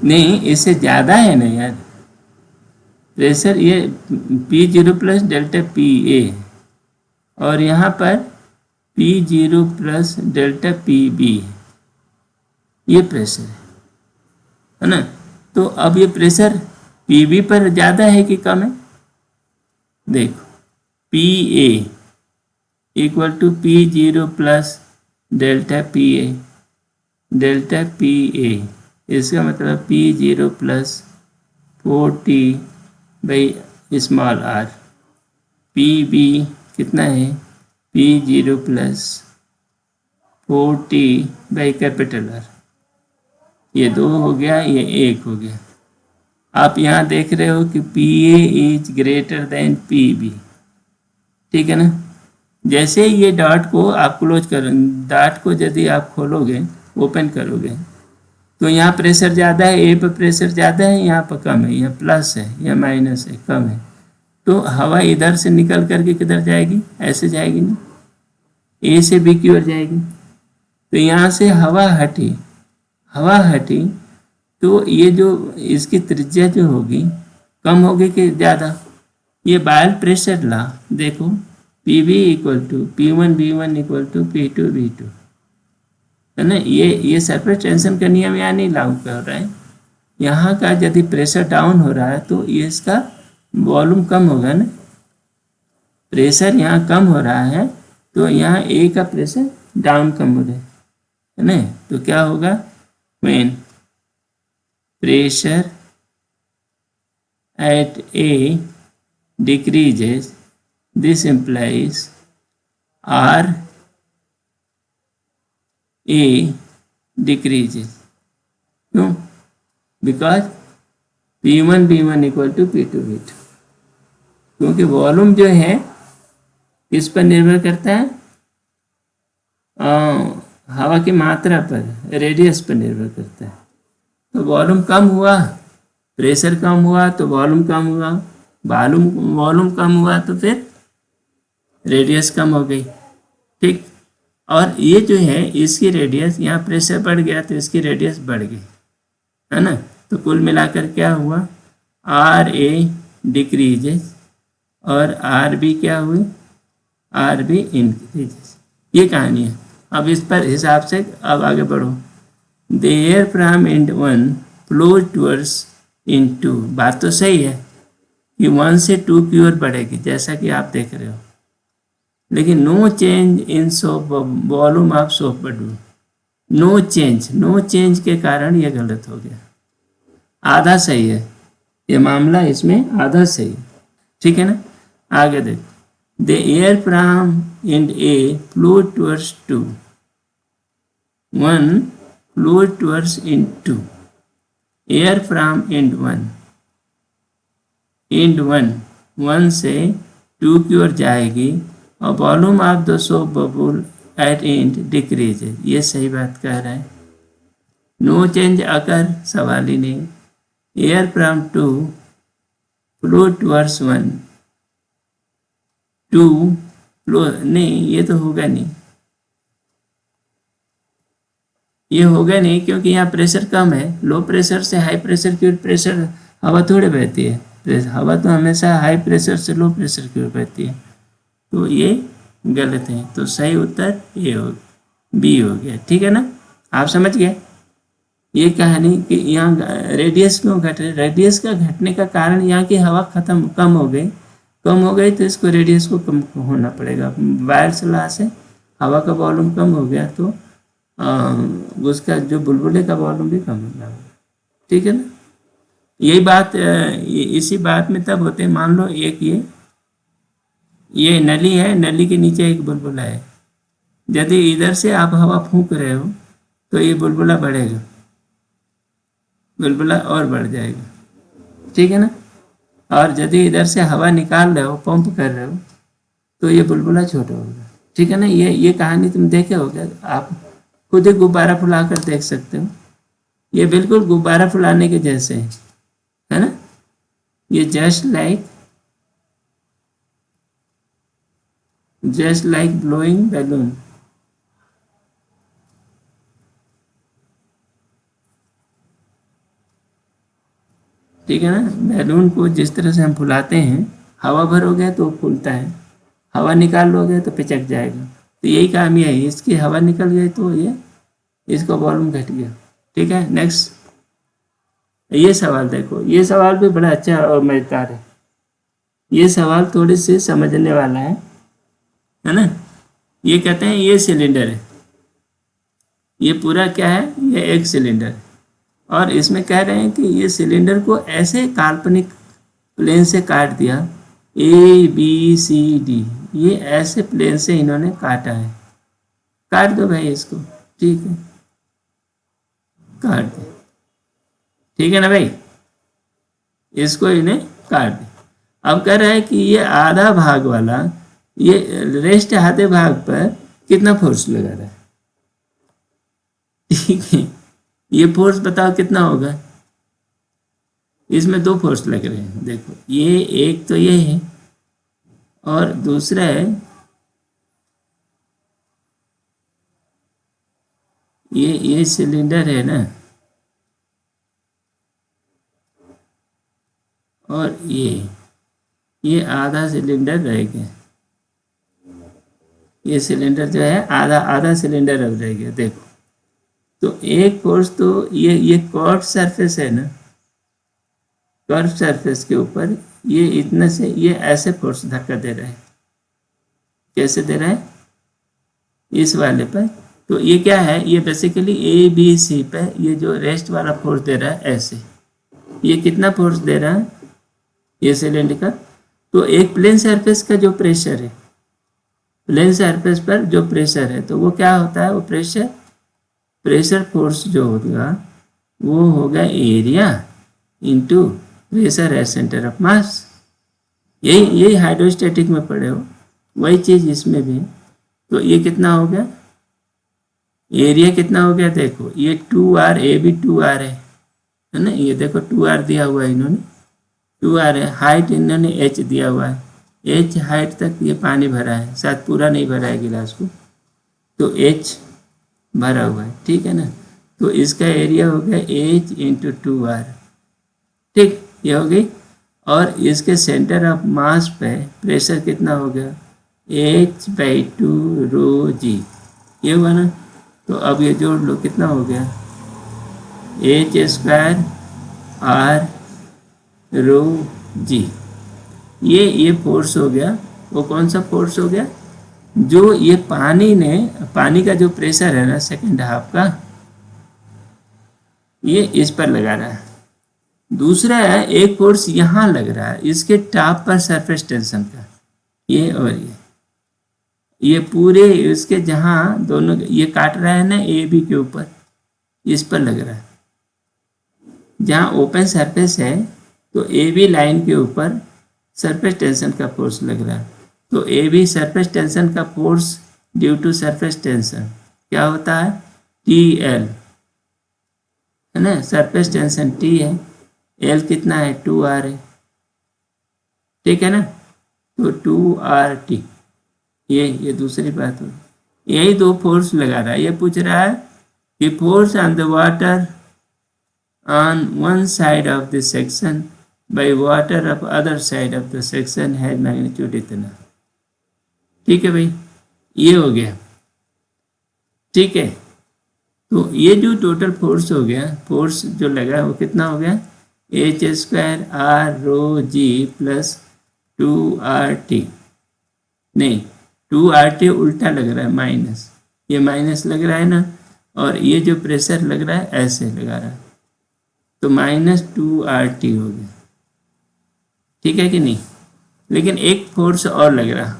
नहीं, इससे ज़्यादा है ना यार प्रेशर, ये P0 प्लस डेल्टा पी ए, और यहाँ पर P0 plus delta p b, ये प्रेशर है ना। तो अब ये प्रेशर PB पर ज़्यादा है कि कम है, देखो PA equal to P0 plus delta PA, delta PA इसका मतलब P0 प्लस 4T/r, PB कितना है, P0 प्लस 4T/R, ये 2 हो गया, ये 1 हो गया। आप यहाँ देख रहे हो कि PA is greater then PB, ठीक है ना। जैसे ये डॉट को आप क्लोज करो, डॉट को यदि आप खोलोगे, ओपन करोगे, तो यहाँ प्रेशर ज़्यादा है, ए पर प्रेशर ज़्यादा है, यहाँ पर कम है, यहाँ प्लस है, यहाँ माइनस है, कम है। तो हवा इधर से निकल करके किधर जाएगी, ऐसे जाएगी ना, ए से बी की ओर जाएगी। तो यहाँ से हवा हटी तो ये जो इसकी त्रिज्या जो होगी कम होगी कि ज़्यादा, ये बायल प्रेशर ला देखो, PB equal to P1 B1 equal to P2 B2 है ना। ये सरफेस टेंशन का नियम यहाँ नहीं लागू कर रहा है। यहाँ का यदि प्रेशर डाउन हो रहा है तो ये इसका वॉल्यूम कम होगा ना, प्रेशर यहाँ कम हो रहा है तो यहाँ ए का प्रेशर डाउन कम हो रहा है ना। तो क्या होगा, when pressure at A decreases, this implies R A decreases, क्यों, because P1 B1 equal to P2 B2, क्योंकि वॉल्यूम जो है किस पर निर्भर करता है, हवा की मात्रा पर, रेडियस पर निर्भर करता है। तो वॉल्यूम कम हुआ, प्रेशर कम हुआ तो वॉल्यूम कम हुआ, वॉल्यूम कम हुआ तो फिर रेडियस कम हो गई, ठीक। और ये जो है इसकी रेडियस, यहाँ प्रेशर बढ़ गया तो इसकी रेडियस बढ़ गई, है ना। तो कुल मिलाकर क्या हुआ, RA डिक्रीजेस और RB क्या हुई, RB इंक्रीजेस। ये कहानी है। अब इस पर हिसाब से अब आगे बढ़ो। The air from end 1 flows towards end 2, बात तो सही है कि 1 से 2 की ओर बढ़ेगी जैसा कि आप देख रहे हो, लेकिन no change in soap volume of soap body, no change के कारण ये गलत हो गया। आधा सही है ये मामला, इसमें आधा सही, ठीक है ना। आगे देखो, the air from and A flow towards 2, 1 flow towards end 2, air from end 1 से 2 की ओर जाएगी और volume of the soap bubble at end decreases, ये सही बात कह रहा है। नो चेंज अकर, सवाल ही नहीं। Air from 2 flow towards 1, 2 flow, नहीं ये तो होगा नहीं, ये होगा नहीं, क्योंकि यहाँ प्रेशर कम है। लो प्रेशर से हाई प्रेशर की ओर प्रेशर हवा थोड़े बहती है, हवा तो हमेशा हाई प्रेशर से लो प्रेशर की ओर बहती है। तो ये गलत है, तो सही उत्तर ए हो, बी हो गया, ठीक है ना। आप समझ गए ये कहानी कि यहाँ रेडियस क्यों घट रही, रेडियस का घटने का कारण यहाँ की हवा कम हो गई तो इसको रेडियस को कम होना पड़ेगा। बायर्स लॉ से हवा का वॉल्यूम कम हो गया तो उसका जो बुलबुले का वॉल्यूम भी कम हो गया। ठीक है ना। यही बात इसी बात में तब होते हैं, मान लो एक ये नली है, नली के नीचे एक बुलबुला है। यदि इधर से आप हवा फूंक रहे हो तो ये बुलबुला बढ़ेगा, बुलबुला और बढ़ जाएगा। ठीक है ना। और यदि इधर से हवा निकाल रहे हो, पंप कर रहे हो, तो ये बुलबुला छोटा होगा। ठीक है ना। ये कहानी तुम देखे हो क्या? आप खुद ही गुब्बारा फुला कर देख सकते हो। ये बिल्कुल गुब्बारा फुलाने के जैसे है ना। ये जस्ट लाइक ब्लोइंग बैलून। ठीक है ना। बैलून को जिस तरह से हम फुलाते हैं, हवा भरोगे तो फूलता है, हवा निकाल लोगे तो पिचक जाएगा। तो यही काम ये है, इसकी हवा निकल गई तो ये इसका वॉल्यूम घट गया। ठीक है। नेक्स्ट ये सवाल देखो, ये सवाल भी बड़ा अच्छा और मजेदार है। ये सवाल थोड़ी सी समझने वाला है ना। ये कहते हैं ये सिलेंडर है, ये पूरा क्या है, ये एक सिलेंडर है। और इसमें कह रहे हैं कि ये सिलेंडर को ऐसे काल्पनिक प्लेन से काट दिया, ABCD, ये ऐसे प्लेन से इन्होंने काटा है। काट दो भाई इसको। ठीक है, काट दो। ठीक है ना भाई, इसको इन्हें काट दे। अब कह रहा है कि ये आधा भाग वाला, ये रेस्ट आधे भाग पर कितना फोर्स लगा रहा है। ठीक है, ये फोर्स बताओ कितना होगा। इसमें दो फोर्स लग रहे हैं, देखो ये एक तो ये है और दूसरा है ये सिलेंडर है ना, और ये आधा सिलेंडर रह गया। ये सिलेंडर जो है आधा आधा सिलेंडर अब रह गया। देखो तो एक फोर्स तो ये कर्व सरफेस है ना, कर्व सरफेस के ऊपर ये इतने से ये ऐसे फोर्स धक्का दे रहा है। कैसे दे रहा है? इस वाले पर। तो ये क्या है, ये बेसिकली ABC पे ये जो रेस्ट वाला फोर्स दे रहा है ऐसे। ये कितना फोर्स दे रहा है ये सिलेंडर का? तो एक प्लेन सरफेस का जो प्रेशर है, प्लेन सरफेस पर जो प्रेशर है, तो वो क्या होता है, वो प्रेशर फोर्स जो होगा वो होगा area into pressure at centre of mass. यही हाइड्रोस्टैटिक में पढ़े हो, वही चीज इसमें भी। तो ये कितना हो गया, एरिया कितना हो गया, देखो ये 2R, ये भी 2R है ना। ये देखो 2R दिया हुआ है इन्होंने, 2R है। हाइट इन्होंने H दिया हुआ है, H हाइट तक ये पानी भरा है, शायद पूरा नहीं भरा है गिलास को, तो H भरा हुआ है। ठीक है ना। तो इसका एरिया हो गया H इंटू 2R। ठीक, ये हो गई। और इसके सेंटर ऑफ मास पे प्रेशर कितना हो गया, H/2 रो जी। ये हुआ ना। तो अब ये जोड़ लो, कितना हो गया, H² R रो जी। ये फोर्स हो गया। वो कौन सा फोर्स हो गया, जो ये पानी का जो प्रेशर है ना सेकेंड हाफ का, ये इस पर लगा रहा है। दूसरा है एक फोर्स यहाँ लग रहा है इसके टॉप पर सरफेस टेंशन का, ये और ये पूरे इसके जहाँ दोनों ये काट रहा है ना AB के ऊपर, इस पर लग रहा है। जहाँ ओपन सरफेस है तो AB लाइन के ऊपर सरफेस टेंशन का फोर्स लग रहा है। तो AB सरफेस टेंशन का force due to surface tension क्या होता है, TL है ना। सरफेस टेंशन T है, L कितना है, 2R है। ठीक है ना। तो 2RT, ये दूसरी बात हो। यही दो फोर्स लगा रहा है। ये पूछ रहा है कि force on the water on one side of the section by water of other side of the section है मैग्नीट्यूड इतना। ठीक है भाई, ये हो गया। ठीक है, तो ये जो टोटल फोर्स हो गया, फोर्स जो लगा वो कितना हो गया, H² R रो जी प्लस 2RT। नहीं, 2RT उल्टा लग रहा है माइनस, ये माइनस लग रहा है ना, और ये जो प्रेशर लग रहा है ऐसे लगा रहा है, तो -2RT हो गया, ठीक है कि नहीं। लेकिन एक फोर्स और लग रहा,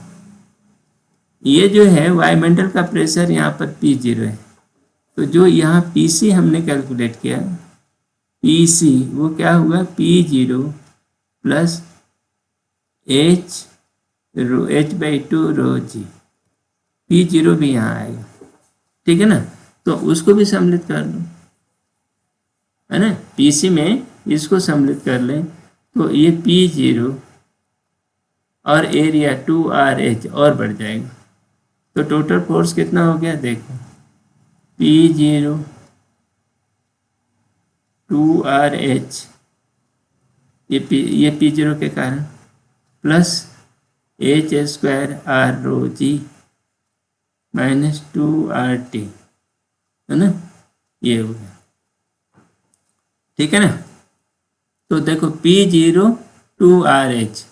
ये जो है वायुमंडल का प्रेशर यहाँ पर P0 है, तो जो यहाँ PC हमने कैलकुलेट किया, PC वो क्या हुआ, P0 plus H/2 ρg, P0 भी यहाँ आएगा, ठीक है ना। तो उसको भी सम्मिलित कर लो, है ना, PC में इसको सम्मिलित कर लें, तो ये P0 और एरिया 2RH और बढ़ जाएगा, तो टोटल फोर्स कितना हो गया देखो, P0 2RH, ये P0 के कारण प्लस H² ρg -2RT, है ना, ये हो गया, ठीक है ना। तो देखो P0 2RH,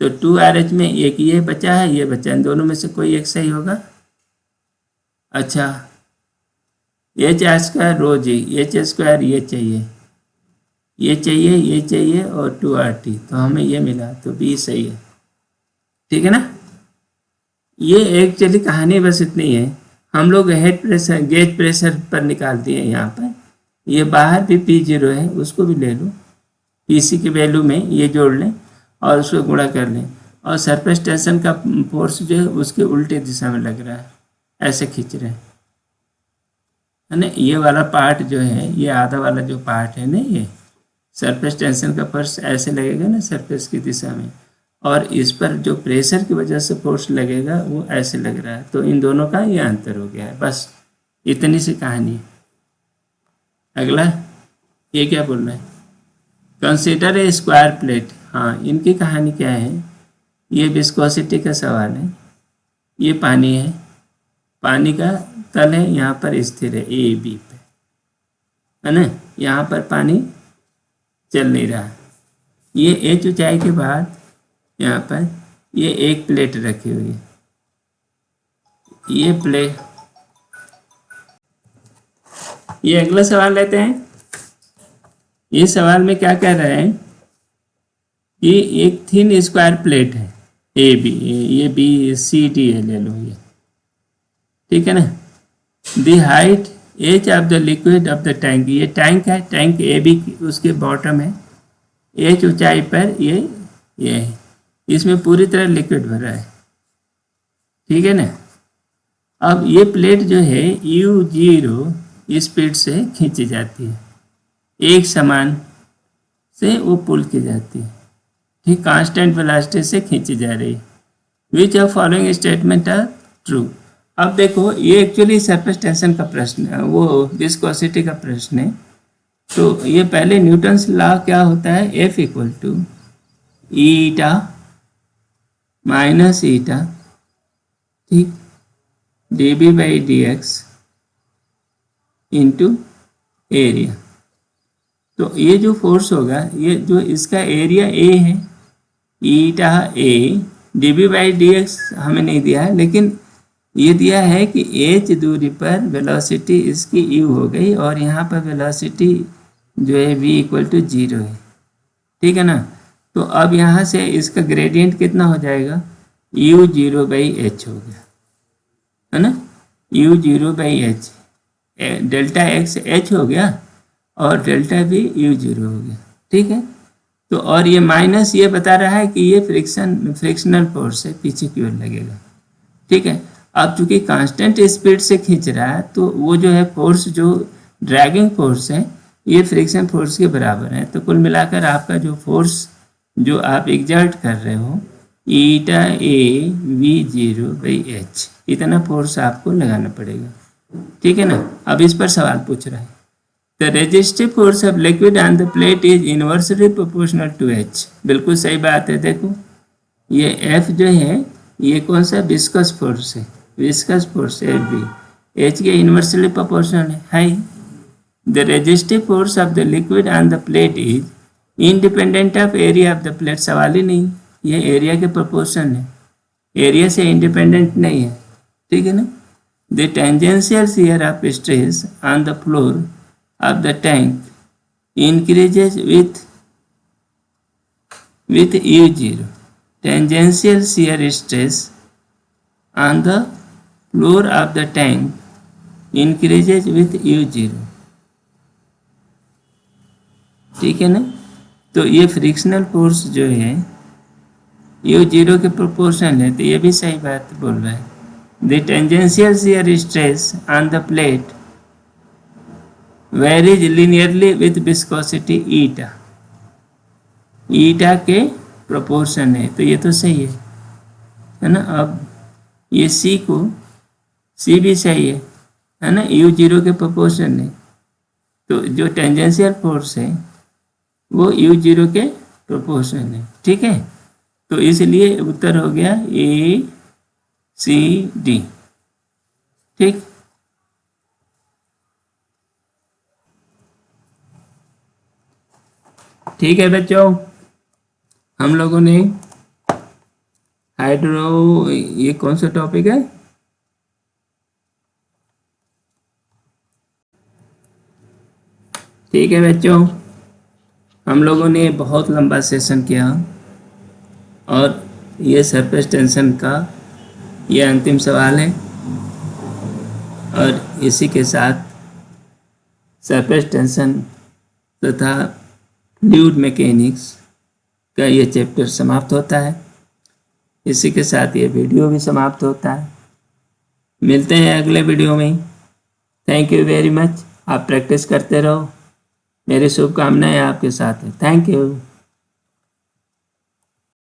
तो 2RH में एक ये बचा है, ये बचा है, दोनों में से कोई एक सही होगा। अच्छा, H² ρg, H² ये चाहिए, ये चाहिए, ये चाहिए, और 2RT, तो हमें ये मिला, तो B सही है, ठीक है ना। ये एक्चुअली कहानी बस इतनी है, हम लोग हेड प्रेशर गेज प्रेशर पर निकालते हैं यहाँ पर, ये बाहर भी P0 है, उसको भी ले लो, PC की वैल्यू में ये जोड़ लें और उसको गुणा कर लें, और सरफेस टेंशन का फोर्स जो है उसके उल्टे दिशा में लग रहा है, ऐसे खींच रहे हैं, है ना। ये वाला पार्ट जो है, ये आधा वाला जो पार्ट है ना, ये सरफेस टेंशन का फोर्स ऐसे लगेगा ना सरफेस की दिशा में, और इस पर जो प्रेशर की वजह से फोर्स लगेगा वो ऐसे लग रहा है, तो इन दोनों का ये अंतर हो गया है, बस इतनी सी कहानी है। अगला ये क्या बोल रहा है, कंसीडर ए स्क्वायर प्लेट, हाँ इनकी कहानी क्या है, ये विस्कोसिटी का सवाल है, ये पानी है, पानी का तल है यहाँ पर स्थिर है AB पे, है ना, यहाँ पर पानी चल नहीं रहा, ये H ऊंचाई के बाद यहाँ पर ये एक प्लेट रखी हुई है, ये प्लेट, ये अगला सवाल लेते हैं। ये सवाल में क्या कह रहे हैं कि एक थिन स्क्वायर प्लेट है AB, ये BCD है, ले लो ये, ठीक है ना। The height H of the liquid of the tank, ये टैंक है, टैंक AB उसके बॉटम है, H ऊंचाई पर ये है, इसमें पूरी तरह लिक्विड भरा है, ठीक है ना। अब ये प्लेट जो है U0 स्पीड से खींची जाती है, एक समान से वो पुल की जाती है, ठीक, कांस्टेंट वेलोसिटी से खींची जा रही है। Which of following statement are true. अब देखो ये एक्चुअली सरफेस टेंशन का प्रश्न है, वो विस्कोसिटी का प्रश्न है, तो ये पहले न्यूटन्स लॉ क्या होता है, F equal to eta minus eta, ठीक, dB/dx इंटू एरिया। तो ये जो फोर्स होगा, ये जो इसका एरिया A है, ईटा A, dB/dx हमें नहीं दिया है, लेकिन ये दिया है कि h दूरी पर वेलोसिटी इसकी u हो गई, और यहाँ पर वेलोसिटी जो है v इक्वल टू 0 है, ठीक है ना। तो अब यहाँ से इसका ग्रेडियंट कितना हो जाएगा, u0/h हो गया, है ना, u0/h, डेल्टा x h हो गया और डेल्टा भी u0 हो गया, ठीक है। तो और ये माइनस ये बता रहा है कि ये फ्रिक्शनल फोर्स है, पीछे की ओर लगेगा, ठीक है। अब चूंकि कांस्टेंट स्पीड से खींच रहा है, तो वो जो है फोर्स, जो ड्रैगिंग फोर्स है, ये फ्रिक्शन फोर्स के बराबर है। तो कुल मिलाकर आपका जो फोर्स जो आप एग्जर्ट कर रहे हो, ईटा A v0/h, इतना फोर्स आपको लगाना पड़ेगा, ठीक है ना। अब इस पर सवाल पूछ रहा है, the resistive force of liquid on the plate is inversely proportional to h। बिल्कुल सही बात है, देखो ये F जो है ये कौन सा विस्कस फोर्स है, विस्कस फोर्स F H के इनवर्सली प्रोपोर्शनल है। The resistive force of the liquid on the plate is independent of area of the plate, सवाल ही नहीं, ये एरिया के प्रोपोर्शन है, एरिया से इंडिपेंडेंट नहीं है, ठीक है ना। The tangential shear of stress on the floor of the tank increases with u0. Tangential shear stress on the floor of the tank increases with u0, ठीक है ना। तो ये फ्रिक्शनल फोर्स जो है u0 के प्रोपोर्शन है, तो ये भी सही बात बोल रहा है। The tangential shear stress on the plate varies linearly with viscosity eta, eta के प्रोपोर्शन है, तो ये तो सही है ना। अब ये सी भी सही है ना, u0 के प्रोपोर्शन है, तो जो टेंजेंशियल फोर्स है वो u0 के प्रोपोर्शन है, ठीक है। तो इसलिए उत्तर हो गया ए सी डी, ठीक। ठीक है बच्चों, हम लोगों ने हाइड्रो, ये कौन सा टॉपिक है, ठीक है बच्चों, हम लोगों ने बहुत लंबा सेशन किया और ये सरफेस टेंशन का ये अंतिम सवाल है और इसी के साथ सरफेस टेंशन तथा फ्लूइड मैकेनिक्स का ये चैप्टर समाप्त होता है। इसी के साथ ये वीडियो भी समाप्त होता है। मिलते हैं अगले वीडियो में। Thank you very much. आप प्रैक्टिस करते रहो, मेरी शुभकामनाएं आपके साथ है। Thank you.